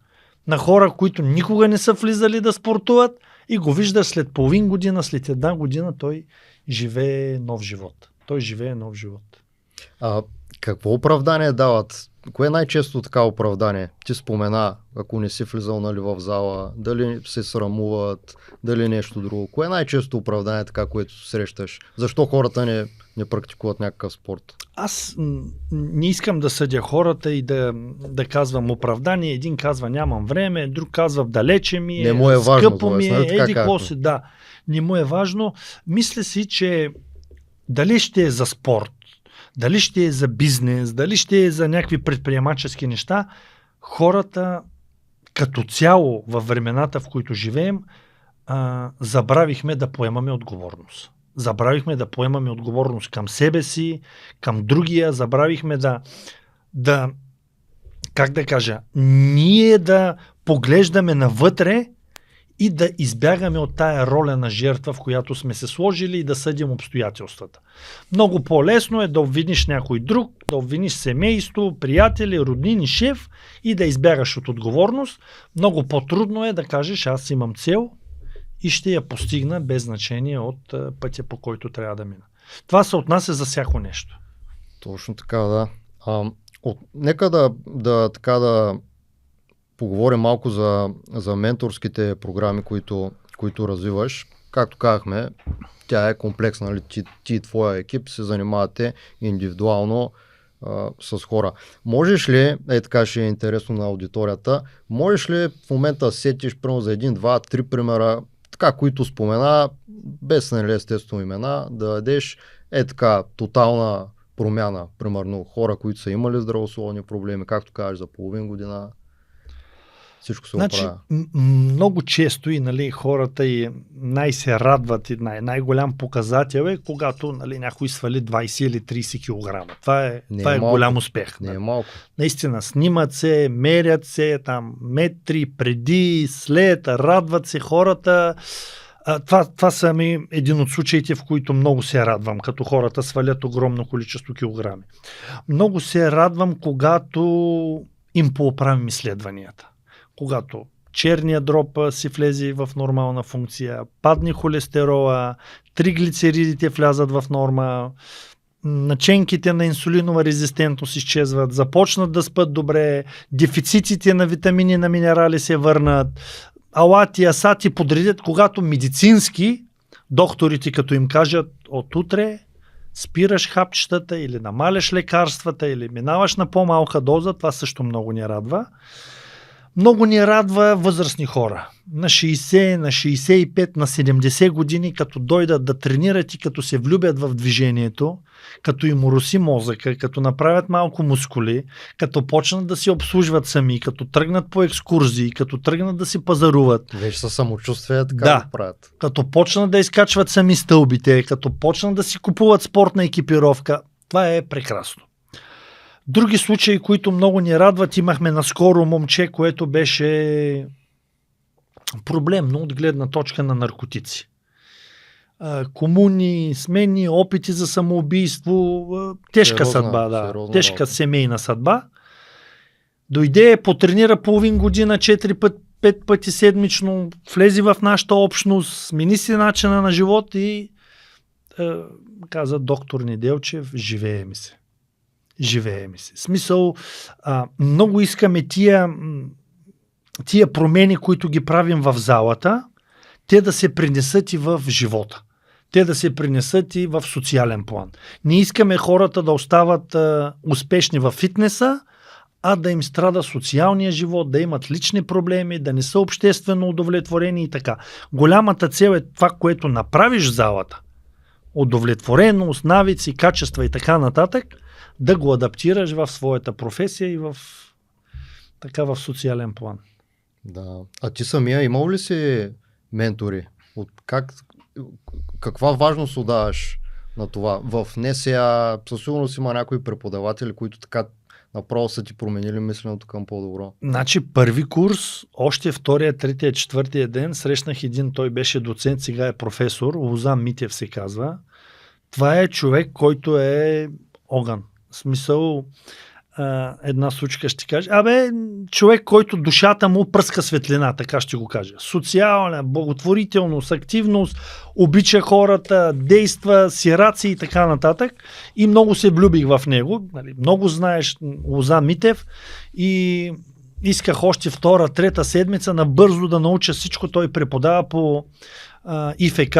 На хора, които никога не са влизали да спортуват и го виждаш след половин година, след една година той живее нов живот. Той живее нов живот. Какво оправдание дават? Кое е най-често така оправдание? Ти спомена, ако не си влизал в зала, дали се срамуват, дали нещо друго. Кое е най-често оправдание така, което срещаш? Защо хората не практикуват някакъв спорт? Аз не искам да съдя хората и да казвам оправдание. Един казва нямам време, друг казва далече ми не му е важно, скъпо ми е, еди какво си, да. Не му е важно. Мисля си, че дали ще е за спорт, дали ще е за бизнес, дали ще е за някакви предприемачески неща, хората като цяло във времената, в които живеем, забравихме да поемаме отговорност. Забравихме да поемаме отговорност към себе си, към другия, забравихме как да кажа, ние да поглеждаме навътре и да избягаме от тая роля на жертва, в която сме се сложили и да съдим обстоятелствата. Много по-лесно е да обвиниш някой друг, да обвиниш семейство, приятели, роднини, шеф и да избягаш от отговорност. Много по-трудно е да кажеш аз имам цел и ще я постигна без значение от пътя, по който трябва да мина. Това се отнася за всяко нещо. Точно така, да. Нека да поговорим малко за менторските програми, които развиваш. Както казахме, тя е комплексна. Нали? Ти и твоя екип се занимавате индивидуално с хора. Можеш ли, така ще е интересно на аудиторията, можеш ли в момента сетиш примерно за 1, 2, 3 примера, така, които спомена, без естествено имена, да дадеш така тотална промяна, примерно хора, които са имали здравословни проблеми, както кажеш, за половин година, всичко се оправя. Много често и хората и се радват и най-голям показател е, когато някой свали 20 или 30 кг. Това е голям успех. Не е малко. Наистина, снимат се, мерят се, там метри, преди, след, радват се хората. Това са един от случаите, в които много се радвам, като хората свалят огромно количество килограми. Много се радвам, когато им пооправим изследванията. Когато черния дроб си влезе в нормална функция, падне холестерола, триглицеридите влязат в норма, наченките на инсулинова резистентност изчезват, започнат да спят добре, дефицитите на витамини, на минерали се върнат, алати, асати подредят, когато медицински докторите като им кажат от утре спираш хапчетата или намаляш лекарствата или минаваш на по-малка доза, това също много ни радва. Много ни радва възрастни хора. На 60, на 65, на 70 години, като дойдат да тренират и като се влюбят в движението, като им уроси мозъка, като направят малко мускули, като почнат да се обслужват сами, като тръгнат по екскурзии, като тръгнат да си пазаруват. Вече със самочувствие така го правят. Като почнат да изкачват сами стълбите, като почнат да си купуват спортна екипировка. Това е прекрасно. Други случаи, които много ни радват, имахме наскоро момче, което беше проблемно от гледна точка на наркотици. Комуни, смени, опити за самоубийство, тежка съдба, тежка семейна съдба. Дойде, потренира половин година, 4-5 пъти седмично, влезе в нашата общност, смени си начина на живот и каза доктор Неделчев, живее ми се. Смисъл, много искаме тия промени, които ги правим в залата, те да се принесат и в живота. Те да се принесат и в социален план. Не искаме хората да остават успешни във фитнеса, а да им страда социалния живот, да имат лични проблеми, да не са обществено удовлетворени и така. Голямата цел е това, което направиш в залата. Удовлетвореност, навици, качества и така нататък, да го адаптираш в своята професия и в социален план. Да. А ти самия имал ли си ментори? Каква важност отдаваш на това? В НСА със сигурност има някои преподаватели, които така направо са ти променили мисленето към по-добро. Значи първи курс, още втория, третия, четвъртия ден срещнах един, той беше доцент, сега е професор, Лозан Митев се казва. Това е човек, който е огън. В смисъл, една случка ще кажа. Човек, който душата му пръска светлина, така ще го кажа. Социална, благотворителност, активност, обича хората, действа, сираци и така нататък. И много се влюбих в него. Нали, много знаеш Лозан Митев и исках още втора, трета седмица набързо да науча всичко. Той преподава по ИФК.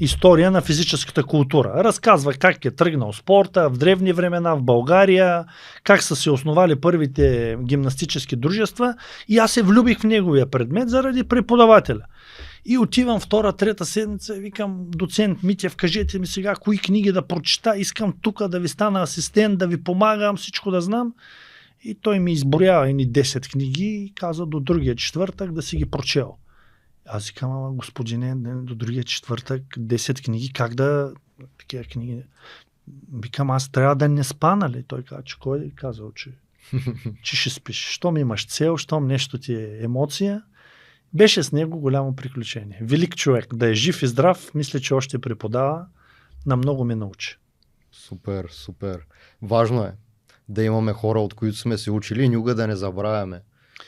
История на физическата култура. Разказва как е тръгнал спорта в древни времена в България, как са се основали първите гимнастически дружества и аз се влюбих в неговия предмет заради преподавателя. И отивам втора, трета седмица и викам: доцент Митев, кажете ми сега кои книги да прочита, искам тук да ви стана асистент, да ви помагам, всичко да знам. И той ми изброява едни 10 книги и каза до другия четвъртък да си ги прочел. Аз викам: ама господине, до другия четвъртък 10 книги, как да... Такива книги... Викам: аз трябва да не спа, нали? Той каза: че кой е казал, че ще спиш? Щом имаш цел, щом нещо ти е емоция. Беше с него голямо приключение. Велик човек. Да е жив и здрав, мисля, че още преподава. На много ме научи. Супер, супер. Важно е да имаме хора, от които сме се учили и никога да не забравяме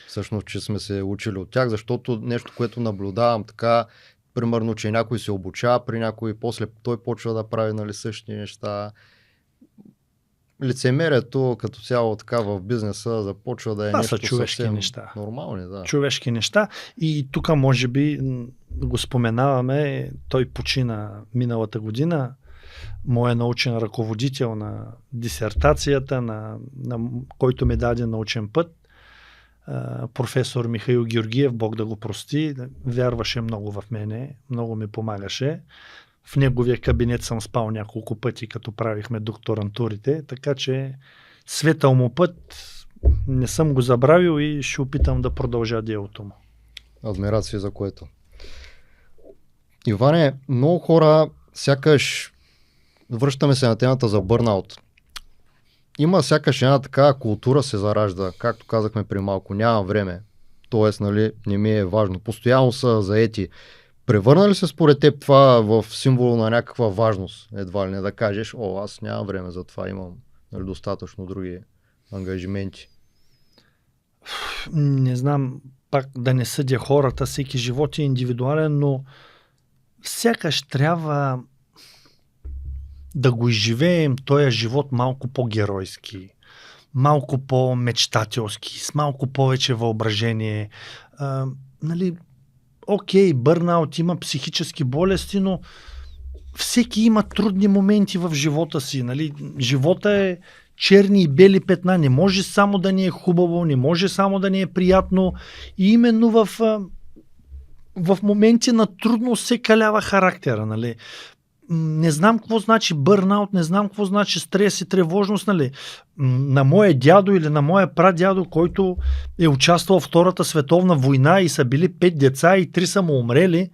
всъщност, че сме се учили от тях, защото нещо, което наблюдавам така, примерно, че някой се обучава при някой, после той почва да прави, нали, същи неща. Лицемерието като цяло така в бизнеса започва да е нещо съвсем неща. Нормални, да. Човешки неща. И тук може би го споменаваме, той почина миналата година, моя научен ръководител на дисертацията, на който ми даде научен път, професор Михаил Георгиев, Бог да го прости, вярваше много в мене, много ми помагаше. В неговия кабинет съм спал няколко пъти, като правихме докторантурите, така че светъл му път не съм го забравил и ще опитам да продължа делото му. Адмирация за което. Иване, много хора сякаш, връщаме се на темата за бърнаут. Има сякаш една такава култура се заражда, както казахме при малко, няма време, т.е. нали, не ми е важно, постоянно са заети. Превърна ли се според теб това в символ на някаква важност? Едва ли не да кажеш: аз нямам време за това, имам, нали, достатъчно други ангажименти. Не знам, пак да не съдя хората, всеки живот е индивидуален, но сякаш трябва да го изживеем този живот малко по-геройски, малко по-мечтателски, с малко повече въображение. Нали, окей, бърнаут, има психически болести, но всеки има трудни моменти в живота си. Нали? Живота е черни и бели петна. Не може само да ни е хубаво, не може само да ни е приятно. И именно в моменти на трудност се калява характера. Нали? Не знам какво значи бърнаут, не знам какво значи стрес и тревожност. Нали? На моя дядо или на моя прадядо, който е участвал в Втората световна война и са били 5 деца и 3 са му умрели,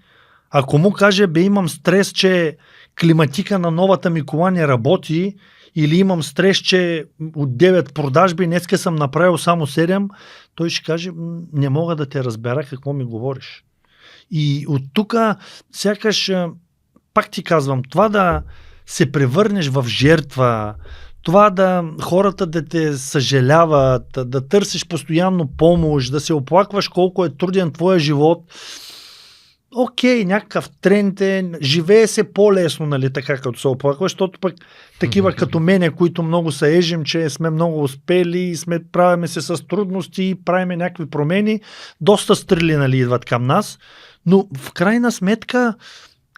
ако му каже: имам стрес, че климатика на новата ми кола не работи, или имам стрес, че от 9 продажби днеска съм направил само 7, той ще каже: не мога да те разбера какво ми говориш. И от тук сякаш, пак ти казвам, това да се превърнеш в жертва, това да хората да те съжаляват, да търсиш постоянно помощ, да се оплакваш колко е труден твоя живот. Окей, някакъв тренд е, живее се по-лесно, нали, така като се оплакваш, защото пък такива като мене, които много се ежим, че сме много успели, правиме се с трудности, правиме някакви промени, доста стрели, нали, идват към нас, но в крайна сметка,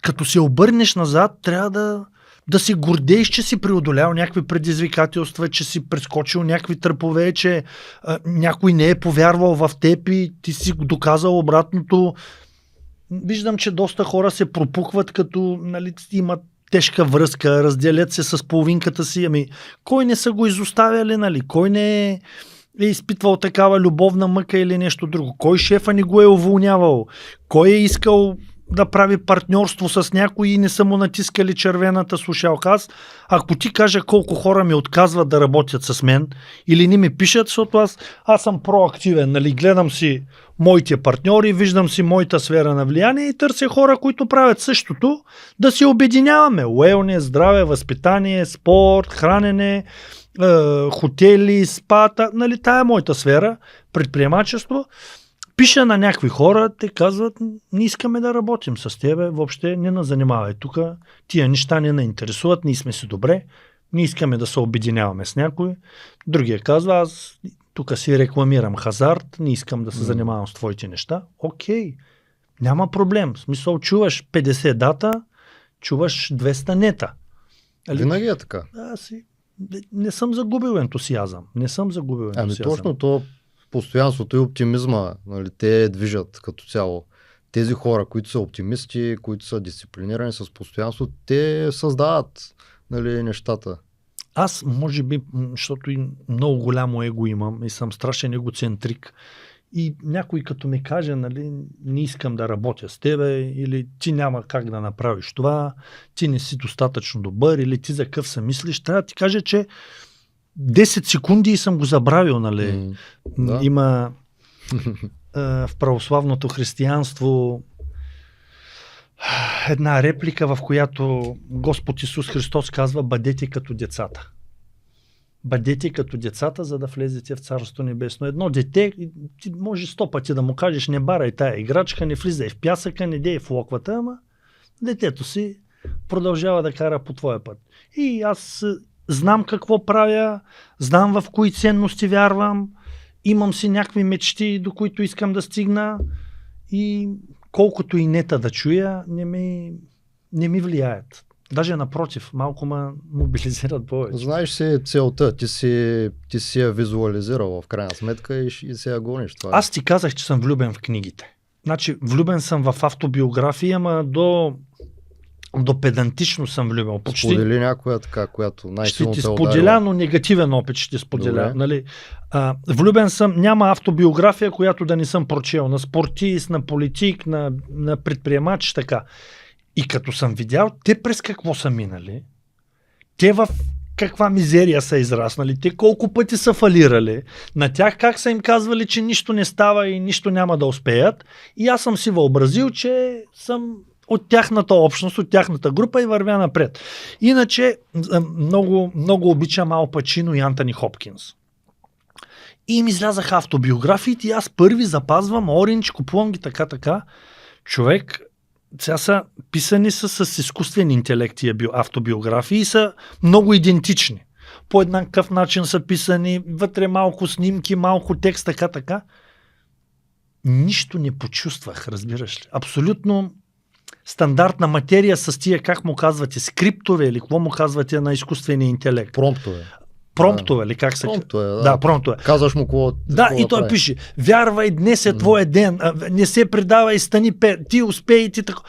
като се обърнеш назад, трябва да си гордееш, че си преодолял някакви предизвикателства, че си прескочил някакви тръпове, че някой не е повярвал в теб и ти си доказал обратното. Виждам, че доста хора се пропукват, като, нали, имат тежка връзка, разделят се с половинката си. Кой не са го изоставяли, нали? Кой не е изпитвал такава любовна мъка или нещо друго? Кой шефа ни го е уволнявал? Кой е искал да прави партньорство с някой и не са му натискали червената слушалка. Ако ти кажа колко хора ми отказват да работят с мен или не ми пишат, защото аз съм проактивен, нали, гледам си моите партньори, виждам си моята сфера на влияние и търся хора, които правят същото, да се обединяваме. Уелнес, здраве, възпитание, спорт, хранене, хотели, спата, нали, тая е моята сфера, предприемачество. Пиша на някакви хора, те казват, не искаме да работим с тебе, въобще не нас занимавай тук, тия неща не интересуват, ние сме си добре, не искаме да се обединяваме с някой. Другия казва, аз тук си рекламирам хазарт, не искам да се занимавам с твоите неща. Окей, няма проблем. В смисъл, чуваш 50 дата, чуваш 200 нета. Винаги е така. Не съм загубил ентусиазъм. Ами точно то постоянството и оптимизма, нали, те движат като цяло. Тези хора, които са оптимисти, които са дисциплинирани с постоянство, те създават, нали, нещата. Аз, може би, защото и много голямо его имам и съм страшен егоцентрик, и някой като ми каже, нали, не искам да работя с тебе, или ти няма как да направиш това, ти не си достатъчно добър, или ти за къв се мислиш, трябва да ти кажа, че 10 секунди и съм го забравил, нали. Да. Има в православното християнство една реплика, в която Господ Исус Христос казва: бъдете като децата. Бъдете като децата, за да влезете в Царството небесно. Едно дете, ти може 100 пъти да му кажеш, не барай тая играчка, не влизай в пясъка, не дей в локвата, ама детето си продължава да кара по твоя път. И аз знам какво правя, знам в кои ценности вярвам, имам си някакви мечти, до които искам да стигна, и колкото и нета да чуя, не ми влияят. Даже напротив, малко ме мобилизират повече. Знаеш си целта, ти си я визуализирал в крайна сметка и се я гониш. Това. Аз ти казах, че съм влюбен в книгите. Значи, влюбен съм в автобиография, ама до педантично съм влюбен. Сподели някоя така, която най-силно те ударила. Ще ти споделя, но негативен опит ще ти споделя. Нали? Влюбен съм, няма автобиография, която да не съм прочел. На спортист, на политик, на предприемач, така. И като съм видял те през какво са минали, те в каква мизерия са израснали, те колко пъти са фалирали, на тях как са им казвали, че нищо не става и нищо няма да успеят, и аз съм си въобразил, че съм от тяхната общност, от тяхната група и вървя напред. Иначе много, много обичам Ал Пачино и Антони Хопкинс. И им излязаха автобиографиите и аз първи запазвам Оринч, купувам ги така. Човек, сега са писани с изкуствен интелект тия автобиографии и са много идентични. По еднакъв начин са писани, вътре малко снимки, малко текст, така. Нищо не почувствах, разбираш ли. Абсолютно стандартна материя с тия, как му казвате, скриптове или какво му казвате на изкуствения интелект. Промптове ли, как се... Промптове. Казваш му какво... Да, и той пише: вярвай, днес е твоя ден, не се предавай, стани, ти успей, ти така.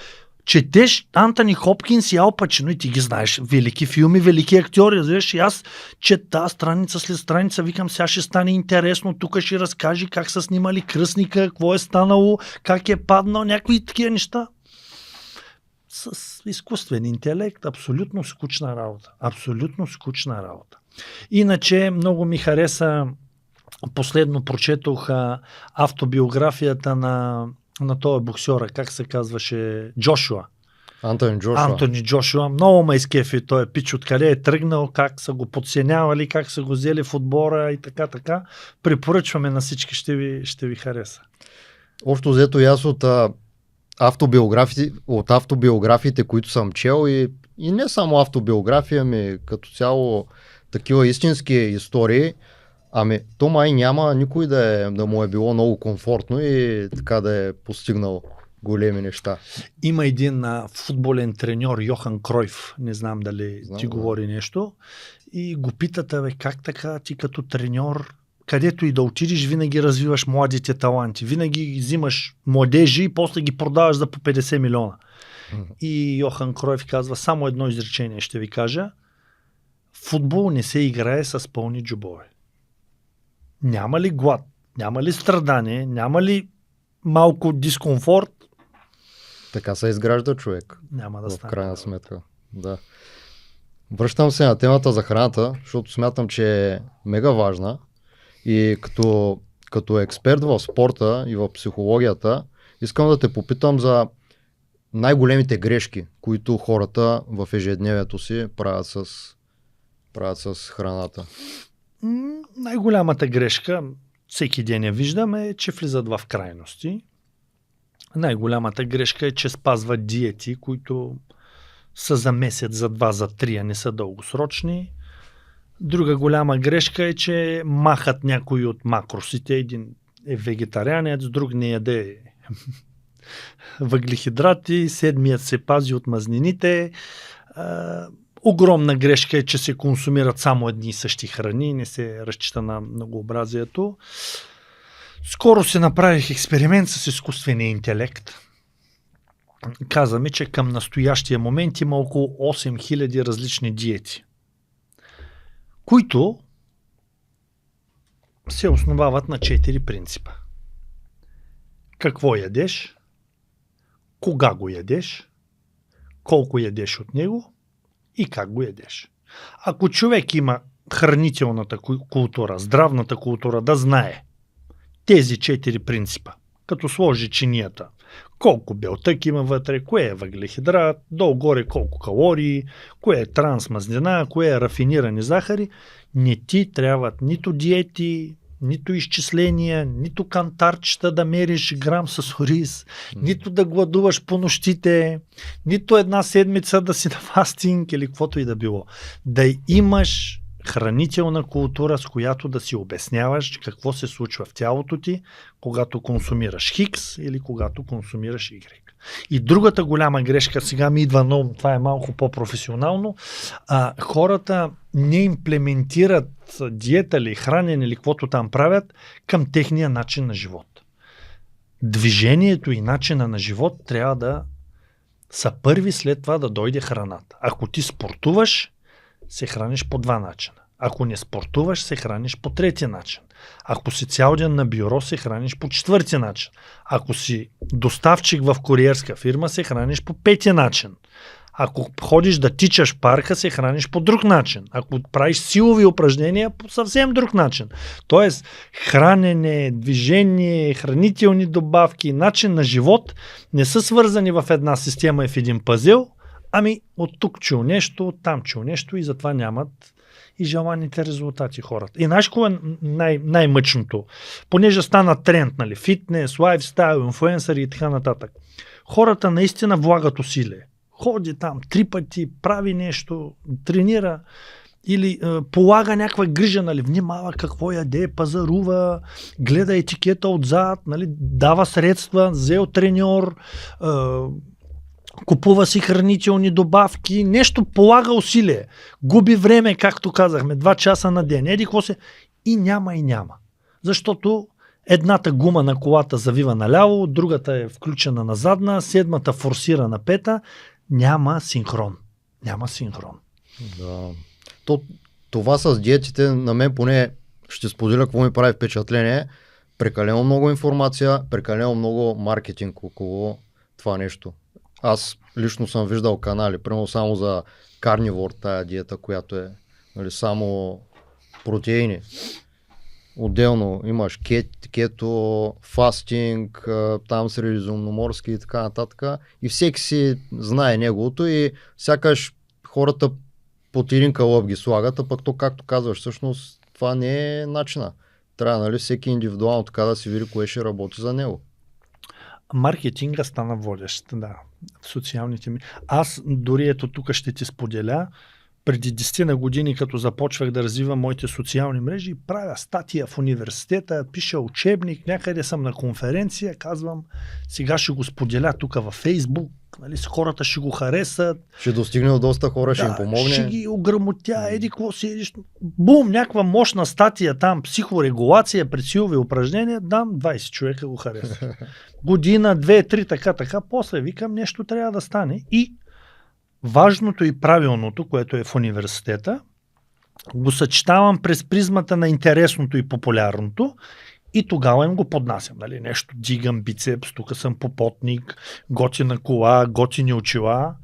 Четеш Антони Хопкинс и Ал Пачино и ти ги знаеш. Велики филми, велики актьори. Разбираш, и аз чета страница след страница, викам, сега ще стане интересно, тук ще разкажи как са снимали Кръстника, какво е станало, как е паднал, някакви такива неща. С изкуствен интелект, абсолютно скучна работа. Иначе много ми хареса, последно прочетох автобиографията на този боксера, как се казваше, Джошуа. Антони Джошуа. Много ме изкефи този пич, откъде е тръгнал, как са го подценявали, как са го взели в отбора и така. Препоръчваме на всички, ще ви хареса. Общо взето и аз от автобиографиите, които съм чел, и не само автобиография, ами като цяло такива истински истории, ами то май няма никой да му е било много комфортно и така да е постигнал големи неща. Има един футболен треньор, Йохан Кройф, не знам дали ти говори нещо, и го питат: как така ти като треньор, където и да отидеш, винаги развиваш младите таланти, винаги взимаш младежи и после ги продаваш за по 50 милиона. И Йохан Кройф казва: само едно изречение ще ви кажа: футбол не се играе с пълни джобове. Няма ли глад, няма ли страдание, няма ли малко дискомфорт, Така се изгражда човек. Няма да в стане. крайна сметка. Да. Връщам се на темата за храната, защото смятам, че е мега важна и като експерт в спорта и в психологията, искам да те попитам за най-големите грешки, които хората в ежедневието си правят с храната. Най-голямата грешка, всеки ден я виждаме, е, че влизат в крайности. Най-голямата грешка е, че спазват диети, които са за месец, за 2, за 3, а не са дългосрочни. Друга голяма грешка е, че махат някои от макросите. Един е вегетарианец, друг не яде въглехидрати, седмият се пази от мазнините. Огромна грешка е, че се консумират само едни и същи храни, не се разчита на многообразието. Скоро се направих експеримент с изкуствения интелект. Казваме, че към настоящия момент има около 8000 различни диети, които се основават на 4 принципа. Какво ядеш, кога го ядеш, колко ядеш от него и как го ядеш. Ако човек има хранителната култура, здравната култура, да знае тези 4 принципа, като сложи чинията, колко белтък има вътре, кое е въглехидрат, долу-горе колко калории, кое е трансмазнина, кое е рафинирани захари, не ти трябват нито диети, нито изчисления, нито кантарчета да мериш грам с ориз, нито да гладуваш по нощите, нито една седмица да си на фастинг или каквото и да било. Да имаш хранителна култура, с която да си обясняваш какво се случва в тялото ти, когато консумираш Хикс или когато консумираш Y. И другата голяма грешка, сега ми идва, но това е малко по-професионално, хората не имплементират диета или хранене или каквото там правят към техния начин на живот. Движението и начина на живот трябва да са първи, след това да дойде храната. Ако ти спортуваш, се храниш по 2 начина. Ако не спортуваш, се храниш по 3 начин. Ако си цял ден на бюро, се храниш по 4 начин. Ако си доставчик в куриерска фирма, се храниш по 5 начин. Ако ходиш да тичаш парка, се храниш по друг начин. Ако правиш силови упражнения, по съвсем друг начин. Тоест, хранене, движение, хранителни добавки, начин на живот не са свързани в една система и в един пъзел, ами от тук чул нещо, от там чул нещо и затова нямат и желаните резултати хората. И знаеш какво е най-мъчното? Понеже стана тренд, нали, фитнес, лайфстайл, инфлуенсъри и така нататък. Хората наистина влагат усилие. Ходи там 3 пъти, прави нещо, тренира или полага някаква грижа, нали, внимава какво яде, пазарува, гледа етикета отзад, нали, дава средства, взел треньор, купува си хранителни добавки, нещо полага усилие, губи време, както казахме, 2 часа на ден, еди какво се, и няма. Защото едната гума на колата завива наляво, другата е включена на задна, 7-та форсира на 5-та, няма синхрон. Да. Това с диетите, на мен поне ще споделя какво ми прави впечатление, прекалено много информация, прекалено много маркетинг около това нещо. Аз лично съм виждал канали, примерно само за карнивор, тая диета, която е, нали, само протеини. Отделно имаш кето, фастинг, там средиземноморски и така нататък. И всеки си знае неговото и сякаш хората под един кълъп ги слагат, а пък то, както казваш, всъщност това не е начина. Трябва, нали, всеки индивидуално така да си види кое ще работи за него. Маркетинга стана водещ, да, в социалните ми. Аз дори ето тук ще ти споделя, преди 10 на години, като започвах да развивам моите социални мрежи, правя статия в университета, пиша учебник, някъде съм на конференция, казвам, сега ще го споделя тук във Фейсбук, нали, хората ще го харесат. Ще достигне до доста хора, ще им помогне. Ще ги ограмотя, еди какво си, бум, някаква мощна статия там, психорегулация, пред силови упражнения, дам 20 човека го харесат. Година, 2, 3, така, после викам, нещо трябва да стане и важното и правилното, което е в университета, го съчетавам през призмата на интересното и популярното И тогава им го поднасям. Нали? Нещо дигам бицепс, тук съм попотник, готина кола, готини очила.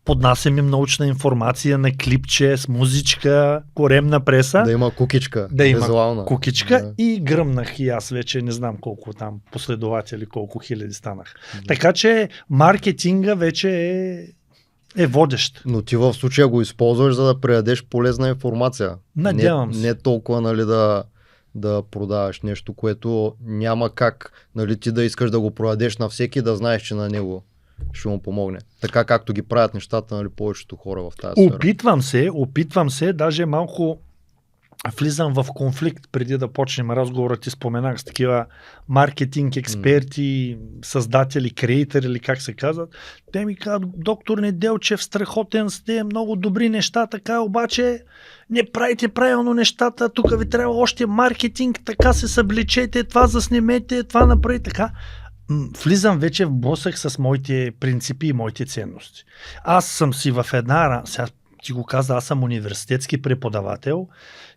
Поднасям им научна информация на клипче с музичка, коремна преса. Да има кукичка. Да има визуална. кукичка и гръмнах и аз вече не знам колко там последователи, колко хиляди станах. Така че маркетинга вече е водещ. Но ти в случая го използваш, за да предадеш полезна информация. Надявам се. Не толкова, нали, да продаваш нещо, което няма как, нали, ти да искаш да го продадеш на всеки, да знаеш, че на него ще му помогне. Така както ги правят нещата, нали, повечето хора в тази сфера. Опитвам се, даже малко влизам в конфликт преди да почнем разговора. Ти споменах с такива маркетинг експерти, създатели, креатори или как се казват. Те ми казват: доктор Неделчев, страхотен сте, много добри неща, така обаче не правите правилно нещата, тук ви трябва още маркетинг, така се съблечете, това заснемете, това направи така. Влизам вече в блъсък с моите принципи и моите ценности. Аз съм си в сега ти го каза, аз съм университетски преподавател,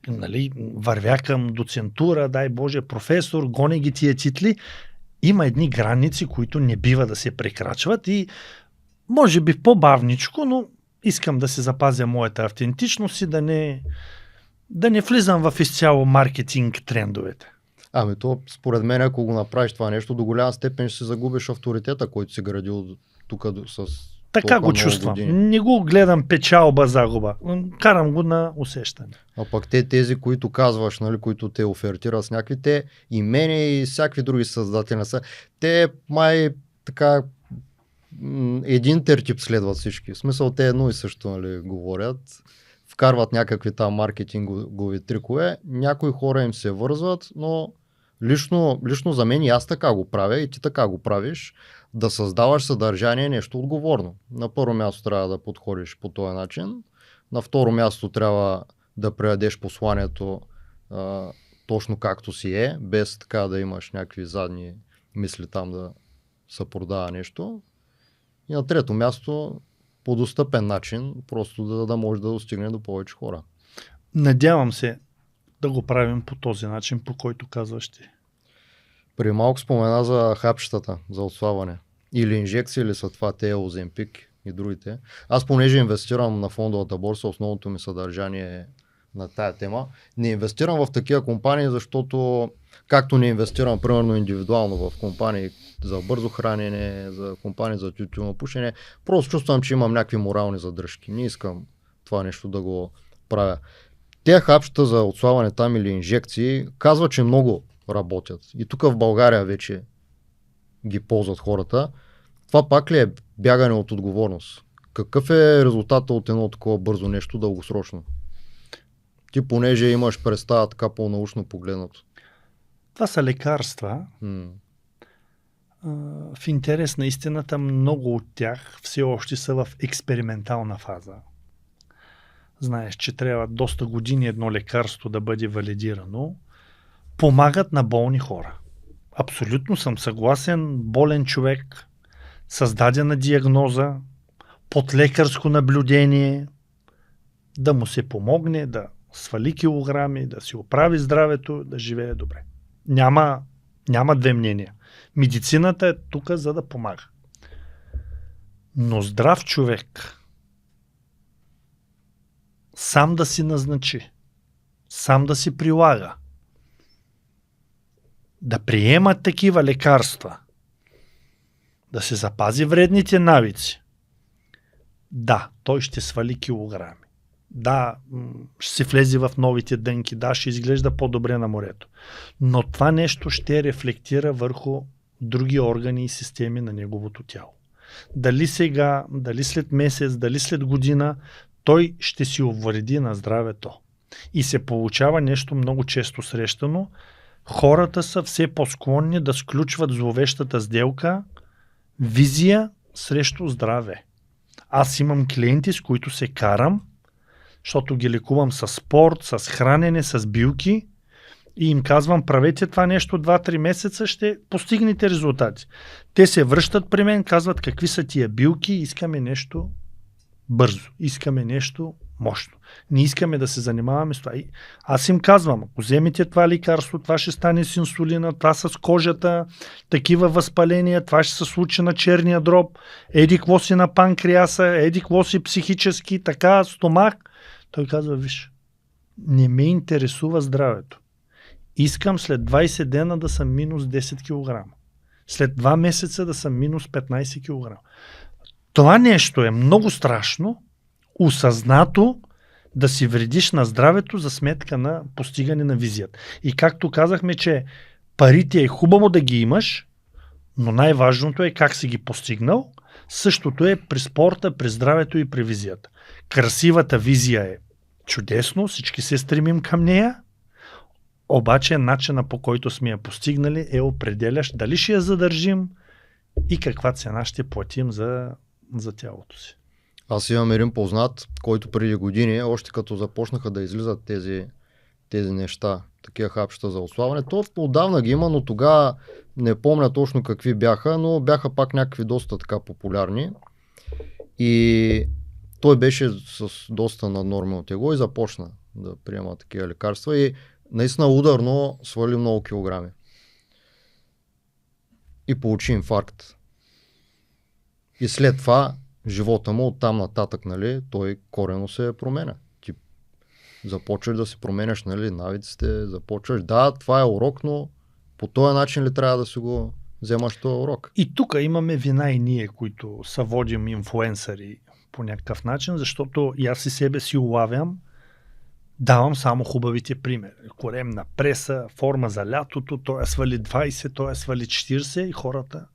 нали, вървя към доцентура, дай Боже, професор, гоня ги тия титли. Има едни граници, които не бива да се прекрачват и може би по-бавничко, но искам да се запазя моята автентичност и да не влизам в изцяло маркетинг трендовете. Ами то, според мен, ако го направиш това нещо, до голяма степен ще се загубиш авторитета, който си градил тук с така го чувствам. Години. Не го гледам печалба, загуба. Карам го на усещане. А пък тези, които казваш, нали, които те офертират с някакви, те и мене и всякакви други създатели са, те май така един тертип следват всички. В смисъл, те едно и също, нали, говорят, вкарват някакви там маркетингови трикове, някои хора им се вързват, но лично за мен и аз така го правя и ти така го правиш. Да създаваш съдържание нещо отговорно. На първо място трябва да подходиш по този начин. На второ място трябва да предадеш посланието точно както си е, без така да имаш някакви задни мисли там да се продава нещо. И на трето място по достъпен начин, просто да може да достигне до повече хора. Надявам се да го правим по този начин, по който казваш ти. При малко спомена за хапчетата, за отслабване. Или инжекции, или са това те Оземпик и другите. Аз, понеже инвестирам на фондовата борса, основното ми съдържание е на тая тема. Не инвестирам в такива компании, защото както не инвестирам примерно индивидуално в компании за бързо хранене, за компании за тютюнопушене, просто чувствам, че имам някакви морални задръжки. Не искам това нещо да го правя. Те хапчета за отслабване там или инжекции казват, че много работят. И тук в България вече ги ползват хората. Това пак ли е бягане от отговорност? Какъв е резултата от едно такова бързо нещо дългосрочно? Ти понеже имаш представа така по-научно погледнато. Това са лекарства. В интерес на истината много от тях все още са в експериментална фаза. Знаеш, че трябва доста години едно лекарство да бъде валидирано. Помагат на болни хора. Абсолютно съм съгласен, болен човек, създадена диагноза, под лекарско наблюдение, да му се помогне, да свали килограми, да си оправи здравето, да живее добре. Няма две мнения. Медицината е тук, за да помага. Но здрав човек сам да си назначи, сам да си прилага, да приема такива лекарства, да се запази вредните навици, да, той ще свали килограми. Да, ще се влезе в новите дънки, да, ще изглежда по-добре на морето. Но това нещо ще рефлектира върху други органи и системи на неговото тяло. Дали сега, дали след месец, дали след година, той ще си увреди на здравето. И се получава нещо много често срещано. Хората са все по-склонни да сключват зловещата сделка визия срещу здраве. Аз имам клиенти, с които се карам, защото ги лекувам с спорт, с хранене, с билки и им казвам: правете това нещо 2-3 месеца, ще постигнете резултати. Те се връщат при мен, казват: какви са тия билки, искаме нещо бързо, искаме нещо мощно. Не искаме да се занимаваме с това. Аз им казвам, ако вземете това лекарство, това ще стане с инсулина, това с кожата, такива възпаления, това ще се случи на черния дроб, еди какво си на панкреаса, еди какво си психически, така, стомах. Той казва, виж, не ме интересува здравето. Искам след 20 дена да съм минус 10 кг. След 2 месеца да съм минус 15 кг. Това нещо е много страшно, осъзнато да си вредиш на здравето за сметка на постигане на визията. И както казахме, че парите е хубаво да ги имаш, но най-важното е как си ги постигнал. Същото е при спорта, при здравето и при визията. Красивата визия е чудесно, всички се стремим към нея, обаче начина, по който сме я постигнали, е определящ дали ще я задържим и каква цена ще платим за тялото си. Аз имам един познат, който преди години, още като започнаха да излизат тези неща, такива хапчета за отслабване, то отдавна ги има, но тогава не помня точно какви бяха, но бяха пак някакви доста така популярни. И той беше с доста наднормално тегло и започна да приема такива лекарства и наистина ударно свали много килограми. И получи инфаркт. И след това живота му оттам нататък, нали, той коренно се променя. Ти започваш да се променяш, нали, навиците, започваш. Да, това е урок, но по този начин ли трябва да си го вземаш този урок? И тук имаме вина и ние, които са водим инфлуенсъри по някакъв начин, защото и аз и себе си улавям, давам само хубавите примери. Коремна преса, форма за лятото, той свали 20, той свали 40 и хората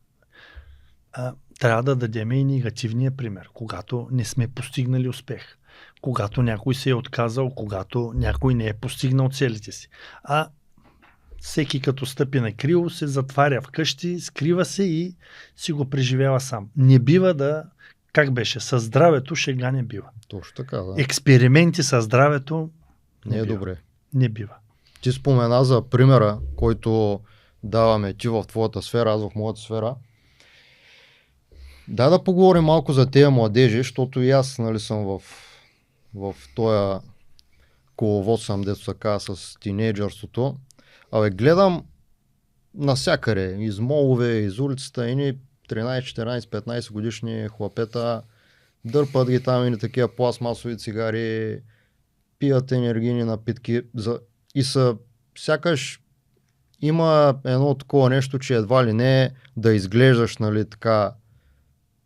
трябва да дадем и негативния пример, когато не сме постигнали успех, когато някой се е отказал, когато някой не е постигнал целите си. А всеки като стъпи на криво се затваря вкъщи, скрива се и си го преживява сам. Не бива да, как беше, със здравето шега не бива. Точно така, да. Експерименти със здравето не е добре. Не бива. Ти спомена за примера, който даваме ти в твоята сфера, аз в моята сфера. Да поговорим малко за тези младежи, защото и аз, нали, съм в този коловод съм, дето се казва, с тинейджърството. Гледам насякъде, из молове, из улицата, едни 13, 14, 15 годишни хлапета, дърпат ги там и такива пластмасови цигари, пият енергийни напитки и са сякаш има едно такова нещо, че едва ли не да изглеждаш, нали, така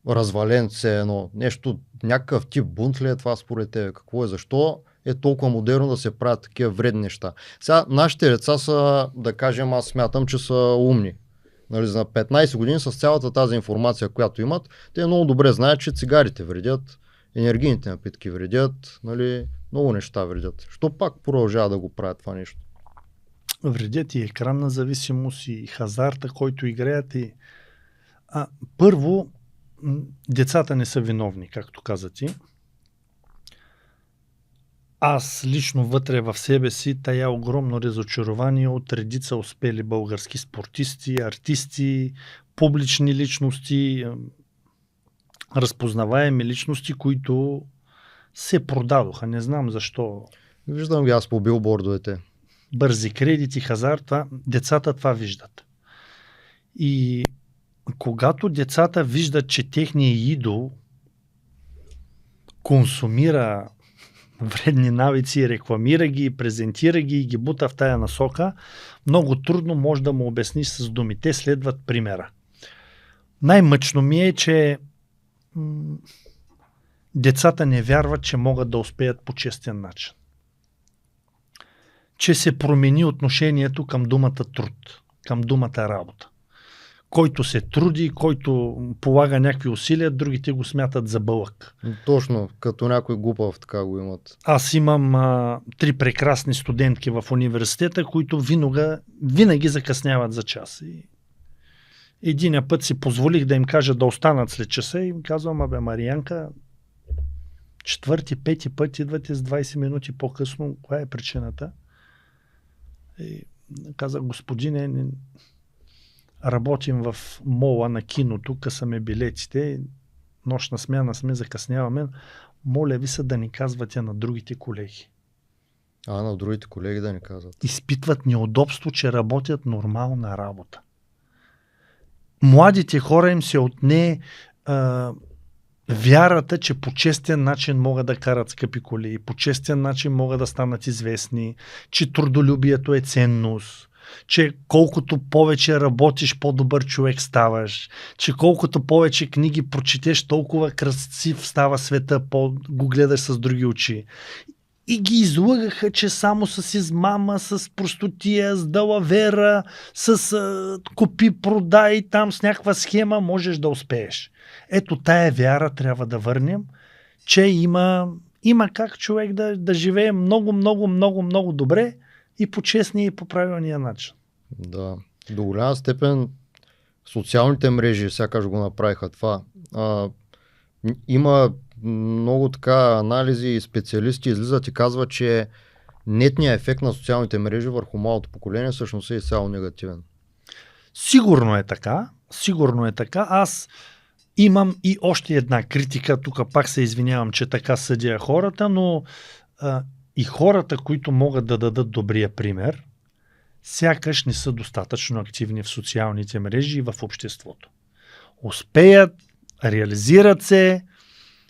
развален се едно. Нещо, някакъв тип бунт ли е това според тебе? Какво е? Защо е толкова модерно да се правят такива вредни неща? Сега, нашите деца са, да кажем, аз смятам, че са умни. Нали, за 15 години с цялата тази информация, която имат, те много добре знаят, че цигарите вредят, енергийните напитки вредят, нали, много неща вредят. Що пак продължава да го правят това нещо? Вредят и екранна зависимост, и хазарта, който играят. Първо, децата не са виновни, както каза ти. Аз лично вътре в себе си тая огромно разочарование от редица успели български спортисти, артисти, публични личности, разпознаваеми личности, които се продадоха. Не знам защо. Виждам ги аз по билбордовете. Бързи кредити, хазарт, децата това виждат. И когато децата виждат, че техният идол консумира вредни навици, рекламира ги, презентира ги и ги бута в тая насока, много трудно може да му обясниш с думи. Те следват примера. Най-мъчно ми е, че децата не вярват, че могат да успеят по честен начин. Че се промени отношението към думата труд, към думата работа. Който се труди, който полага някакви усилия, другите го смятат за бълък. Точно, като някой глупав така го имат. Аз имам 3 прекрасни студентки в университета, които винаги закъсняват за час. И единия път си позволих да им кажа да останат след часа и им казвам, Мариянка, 4-5 път идвате с 20 минути по-късно, коя е причината? И казах, господине, работим в мола на киното, късаме билетите, нощна смяна сме, закъсняваме, моля ви се да ни казвате на другите колеги. На другите колеги да ни казват. Изпитват неудобство, че работят нормална работа. Младите хора им се отне вярата, че по честен начин могат да карат скъпи коли, по честен начин могат да станат известни, че трудолюбието е ценност, че колкото повече работиш, по-добър човек ставаш, че колкото повече книги прочетеш, толкова красив става света, го гледаш с други очи. И ги излъгаха, че само с измама, с простотия, с далавера, с купи-продай, там с някаква схема можеш да успееш. Ето тая вяра трябва да върнем, че има как човек да живее много добре и по честния и по правилния начин. Да, до голяма степен социалните мрежи сякаш го направиха това. Има много така анализи и специалисти излизат и казват, че нетният ефект на социалните мрежи върху малото поколение всъщност е изцяло негативен. Сигурно е така. Аз имам и още една критика, тук пак се извинявам, че така съдя хората, но и хората, които могат да дадат добрия пример, сякаш не са достатъчно активни в социалните мрежи и в обществото. Успеят, реализират се,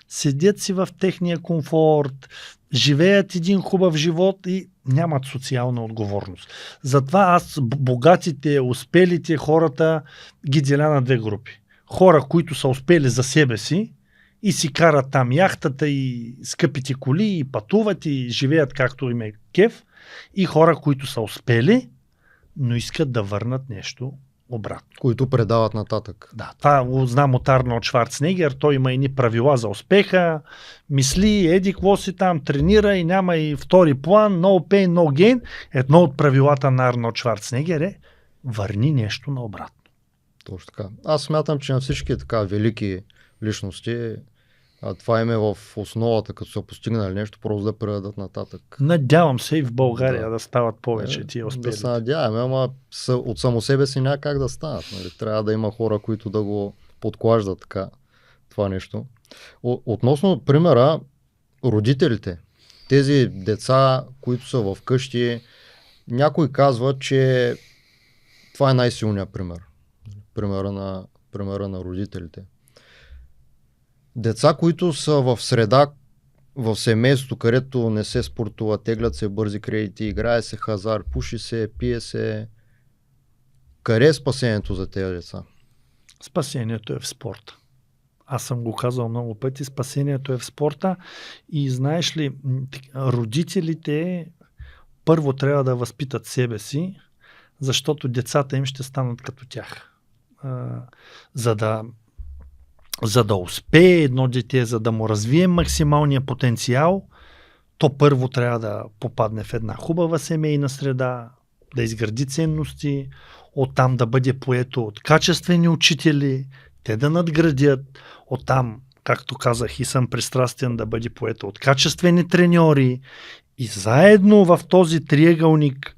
седят си в техния комфорт, живеят един хубав живот и нямат социална отговорност. Затова аз богатите, успелите хората ги деля на две групи. Хора, които са успели за себе си и си карат там яхтата и скъпите коли и пътуват и живеят както им е кеф, и хора, които са успели, но искат да върнат нещо обратно. Които предават нататък. Да, това го знам от Арнолд Шварценегер. Той има едни правила за успеха. Мисли, еди какво си там, тренира и няма и втори план, no pain, no gain. Едно от правилата на Арнолд Шварценегер е върни нещо наобратно. Точно така. Аз смятам, че на всички така велики личности това им е в основата, като са постигнали нещо, просто да предадат нататък. Надявам се и в България да стават повече тия успели. Да се надяваме, ама от само себе си няма как да станат. Нали? Трябва да има хора, които да го подклаждат така това нещо. Относно примера, родителите, тези деца, които са в къщи, някой казва, че това е най-силният пример. Примера на родителите. Деца, които са в среда, в семейството, където не се спортува, теглят се бързи кредити, играе се хазар, пуши се, пие се. Къде е спасението за тези деца? Спасението е в спорта. Аз съм го казал много пъти, спасението е в спорта и знаеш ли, родителите първо трябва да възпитат себе си, защото децата им ще станат като тях. За да успее едно дете, за да му развие максималния потенциал, то първо трябва да попадне в една хубава семейна среда, да изгради ценности, оттам да бъде поето от качествени учители, те да надградят, оттам, както казах и съм пристрастен, да бъде поето от качествени треньори и заедно в този триъгълник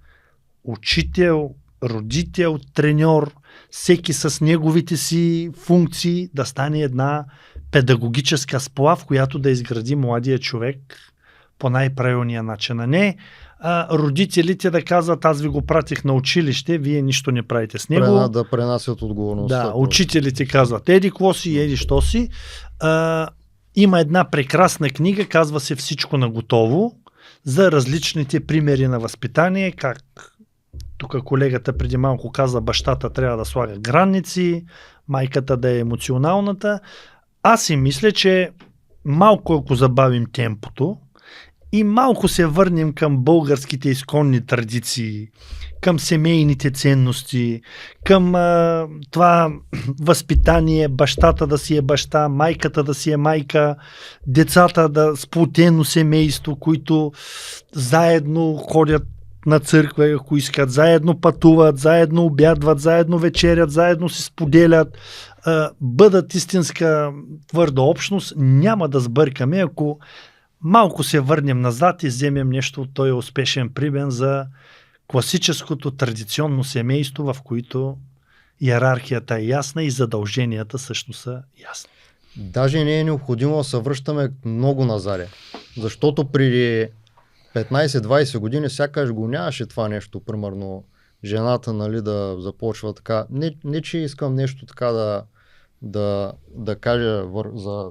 учител, родител, треньор, всеки с неговите си функции да стане една педагогическа сплав, която да изгради младия човек по най-правилния начин. А не родителите да казват, аз ви го пратих на училище, вие нищо не правите с него. Да пренасят отговорността. Да, учителите казват, еди какво си, еди що си. Има една прекрасна книга, казва се Всичко наготово, за различните примери на възпитание, как тук колегата преди малко каза, бащата трябва да слага граници, майката да е емоционалната. Аз си мисля, че малко ако забавим темпото и малко се върнем към българските изконни традиции, към семейните ценности, към това възпитание, бащата да си е баща, майката да си е майка, децата да сплотено семейство, които заедно ходят на църква, ако искат, заедно пътуват, заедно обядват, заедно вечерят, заедно се споделят, бъдат истинска твърда общност, няма да сбъркаме, ако малко се върнем назад и вземем нещо от този успешен пример за класическото традиционно семейство, в което иерархията е ясна и задълженията също са ясни. Даже не е необходимо да се връщаме много назад. Защото преди 15-20 години сякаш го нямаше това нещо, примерно жената, нали, да започва така. Не че искам нещо така да кажа за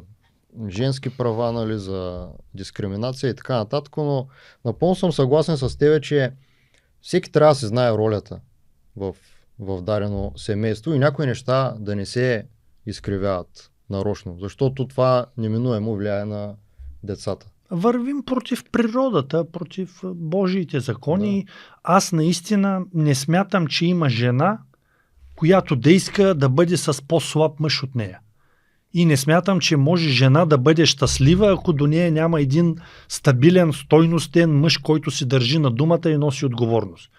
женски права, нали, за дискриминация и така нататък, но напълно съм съгласен с тебе, че всеки трябва да си знае ролята в дадено семейство и някои неща да не се изкривяват нарочно, защото това неминуемо влияе на децата. Вървим против природата, против Божиите закони. Да. Аз наистина не смятам, че има жена, която да иска да бъде с по-слаб мъж от нея. И не смятам, че може жена да бъде щастлива, ако до нея няма един стабилен, стойностен мъж, който се държи на думата и носи отговорност.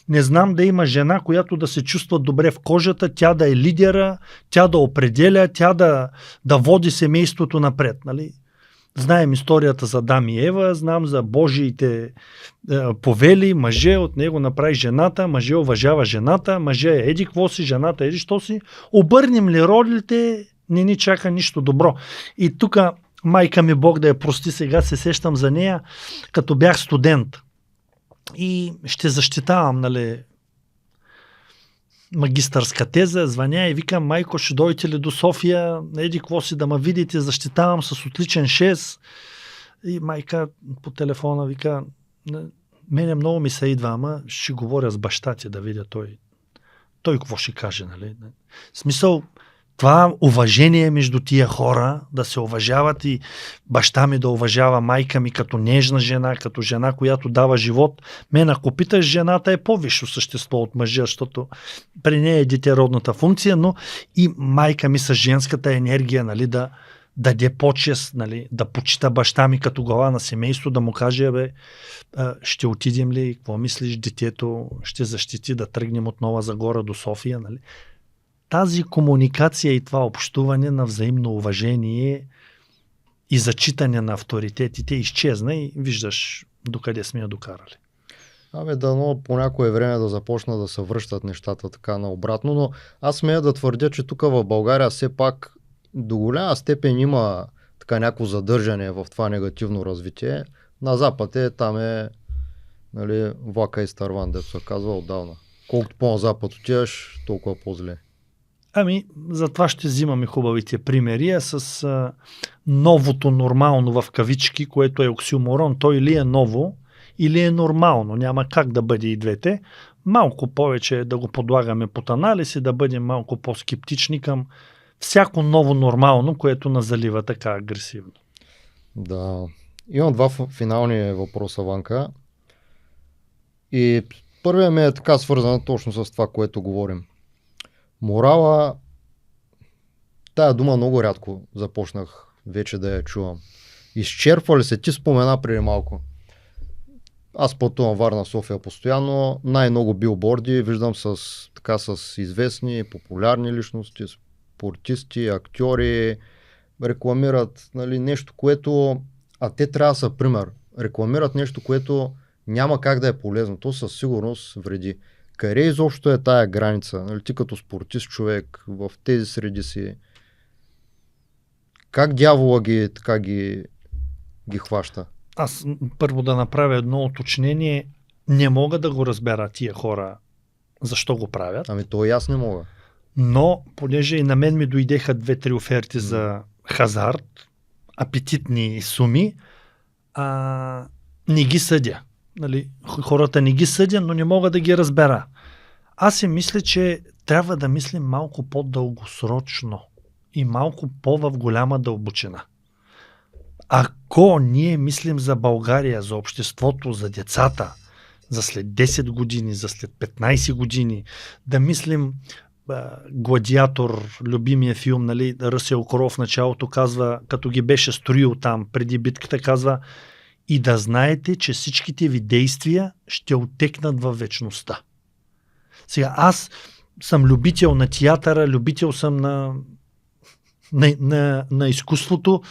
Не знам да има жена, която да се чувства добре в кожата, тя да е лидера, тя да определя, тя да води семейството напред. Нали? Знаем историята за Адам и Ева, знам за Божиите повели, мъже от него направи жената, мъже уважава жената, мъже еди какво си, жената еди що си. Обърнем ли ролите, не ни чака нищо добро. И тук майка ми, Бог да я прости, сега се сещам за нея, като бях студент. И ще защитавам, нали, магистърска теза, звъня и викам: майко, ще дойдете ли до София, еди какво си да ме видите, защитавам с отличен 6. И майка по телефона вика: мене много ми се идва, ама ще говоря с баща ти да видя той какво ще каже, нали. В смисъл, това уважение между тия хора, да се уважават и баща ми да уважава майка ми като нежна жена, като жена, която дава живот. Мен, ако питаш, жената е по-висше същество от мъжа, защото при нея е детеродната функция, но и майка ми с женската енергия, нали, да даде почест, нали, да почита баща ми като глава на семейство, да му каже: бе, ще отидем ли, какво мислиш, детето ще защити да тръгнем от Нова Загора до София, нали. Тази комуникация и това общуване на взаимно уважение и зачитане на авторитетите изчезна и виждаш докъде сме я докарали. Дано по някое време да започна да се връщат нещата така наобратно, но аз смея да твърдя, че тук в България все пак до голяма степен има така някакво задържане в това негативно развитие. На Запад там е, нали, влака изтърван, дето се казва отдавна. Колкото по-на Запад отиваш, толкова по-зле. Затова ще взимаме хубавите примери, с новото нормално в кавички, което е оксюморон. То или е ново, или е нормално. Няма как да бъде и двете. Малко повече да го подлагаме под анализ и да бъдем малко по-скептични към всяко ново нормално, което нас залива така агресивно. Да. Имам два финални въпроса, Ванка. И първият ми е така свързан точно с това, което говорим. Морала, тая дума много рядко започнах вече да я чувам. Изчерпва ли се? Ти спомена преди малко. Аз пътувам Варна, София постоянно. Най-много билборди виждам с известни, популярни личности, спортисти, актьори. Рекламират, нали, нещо, което... А те трябва да са пример. Рекламират нещо, което няма как да е полезно. То със сигурност вреди. Къде изобщо е тая граница? Нали, ти като спортист човек в тези среди си, как дявола ги хваща? Аз първо да направя едно уточнение. Не мога да го разбера тия хора защо го правят. То и аз не мога. Но, понеже и на мен ми дойдеха 2-3 оферти за хазарт, апетитни суми, не ги съдя. Нали, хората не ги съдя, но не мога да ги разбера. Аз си мисля, че трябва да мислим малко по-дългосрочно и малко по-в голяма дълбочина. Ако ние мислим за България, за обществото, за децата, за след 10 години, за след 15 години, да мислим Гладиатор, любимия филм, нали, Ръсел Кроу в началото казва, като ги беше строил там преди битката, казва: и да знаете, че всичките ви действия ще оттекнат във вечността. Сега, аз съм любител на театъра, любител съм на изкуството.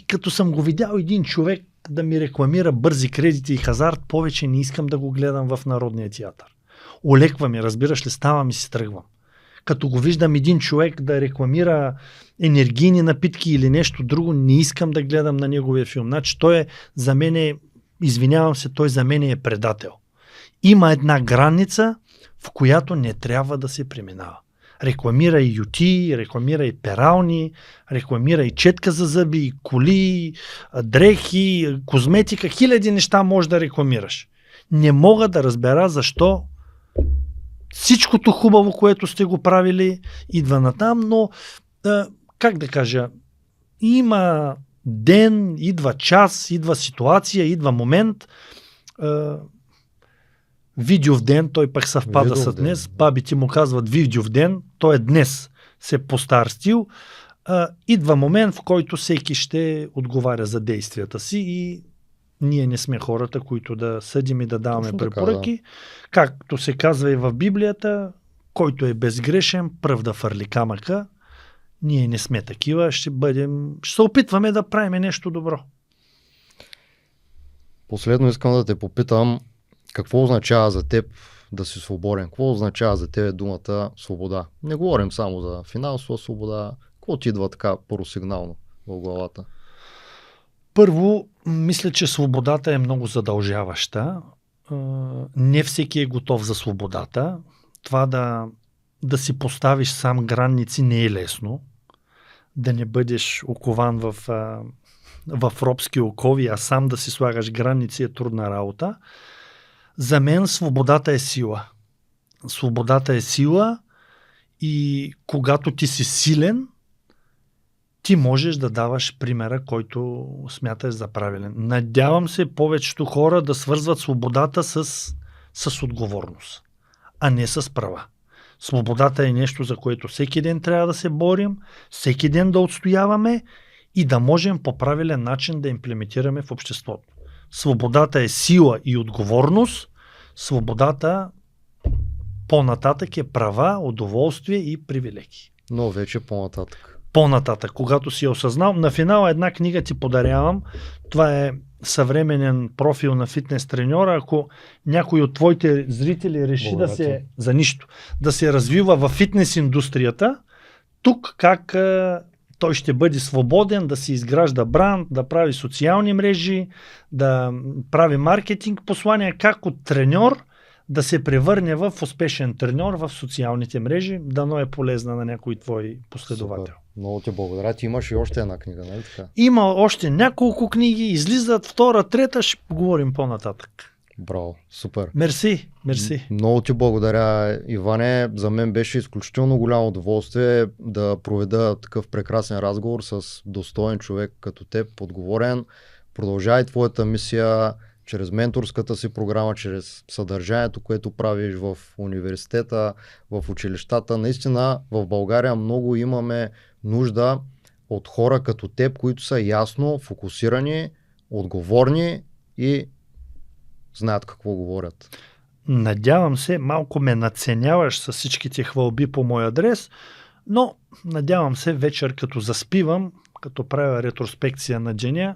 Като съм го видял един човек да ми рекламира бързи кредити и хазарт, повече не искам да го гледам в Народния театър. Олеква ми, разбираш ли, ставам и си тръгвам. Като го виждам един човек да рекламира енергийни напитки или нещо друго, не искам да гледам на неговия филм. Значи той за мен извинявам се, той за мен е предател. Има една граница, в която не трябва да се преминава. Рекламира и юти, рекламира и перални, рекламира и четка за зъби, и коли, дрехи, козметика, хиляди неща можеш да рекламираш. Не мога да разбера защо всичкото хубаво, което сте го правили, идва натам, но как да кажа, има ден, идва час, идва ситуация, идва момент. Видеов ден, той пък съвпада с днес. Бабите му казват видеов ден, той е днес се по стар стил. Идва момент, в който всеки ще отговаря за действията си и ние не сме хората, които да съдим и да даваме препоръки. Както се казва и в Библията, който е безгрешен, пръв да фърли камъка. Ние не сме такива, ще се опитваме да правим нещо добро. Последно искам да те попитам, какво означава за теб да си свободен? Какво означава за тебе думата свобода? Не говорим само за финансова свобода. Какво ти идва така първосигнално в главата? Първо, мисля, че свободата е много задължаваща. Не всеки е готов за свободата. Това да си поставиш сам граници не е лесно. Да не бъдеш окован в робски окови, а сам да си слагаш граници е трудна работа. За мен свободата е сила. Свободата е сила и когато ти си силен, ти можеш да даваш примера, който смяташ за правилен. Надявам се повечето хора да свързват свободата с отговорност, а не с права. Свободата е нещо, за което всеки ден трябва да се борим, всеки ден да отстояваме и да можем по правилен начин да имплементираме в обществото. Свободата е сила и отговорност. Свободата по-нататък е права, удоволствие и привилегии. Но вече по-нататък. По-нататък, когато си осъзнал. На финала една книга ти подарявам. Това е съвременен профил на фитнес треньора. Ако някой от твоите зрители реши да се развива в фитнес индустрията, тук как той ще бъде свободен да си изгражда бранд, да прави социални мрежи, да прави маркетинг послания, как от треньор да се превърне в успешен треньор в социалните мрежи. Дано е полезна на някой твой последовател. Супер. Много ти благодаря. Ти имаш и още една книга, нали така? Има още няколко книги, излизат втора, трета, ще поговорим по-нататък. Браво, супер. Мерси. Много ти благодаря, Иване. За мен беше изключително голямо удоволствие да проведа такъв прекрасен разговор с достоен човек като теб, отговорен. Продължай твоята мисия чрез менторската си програма, чрез съдържанието, което правиш в университета, в училищата. Наистина в България много имаме нужда от хора като теб, които са ясно фокусирани, отговорни и знаят какво говорят. Надявам се, малко ме надценяваш с всичките хвалби по мой адрес, но надявам се вечер като заспивам, като правя ретроспекция на деня,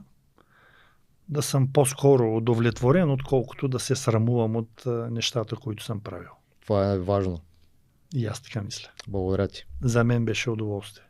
да съм по-скоро удовлетворен, отколкото да се срамувам от нещата, които съм правил. Това е важно. И аз така мисля. Благодаря ти. За мен беше удоволствие.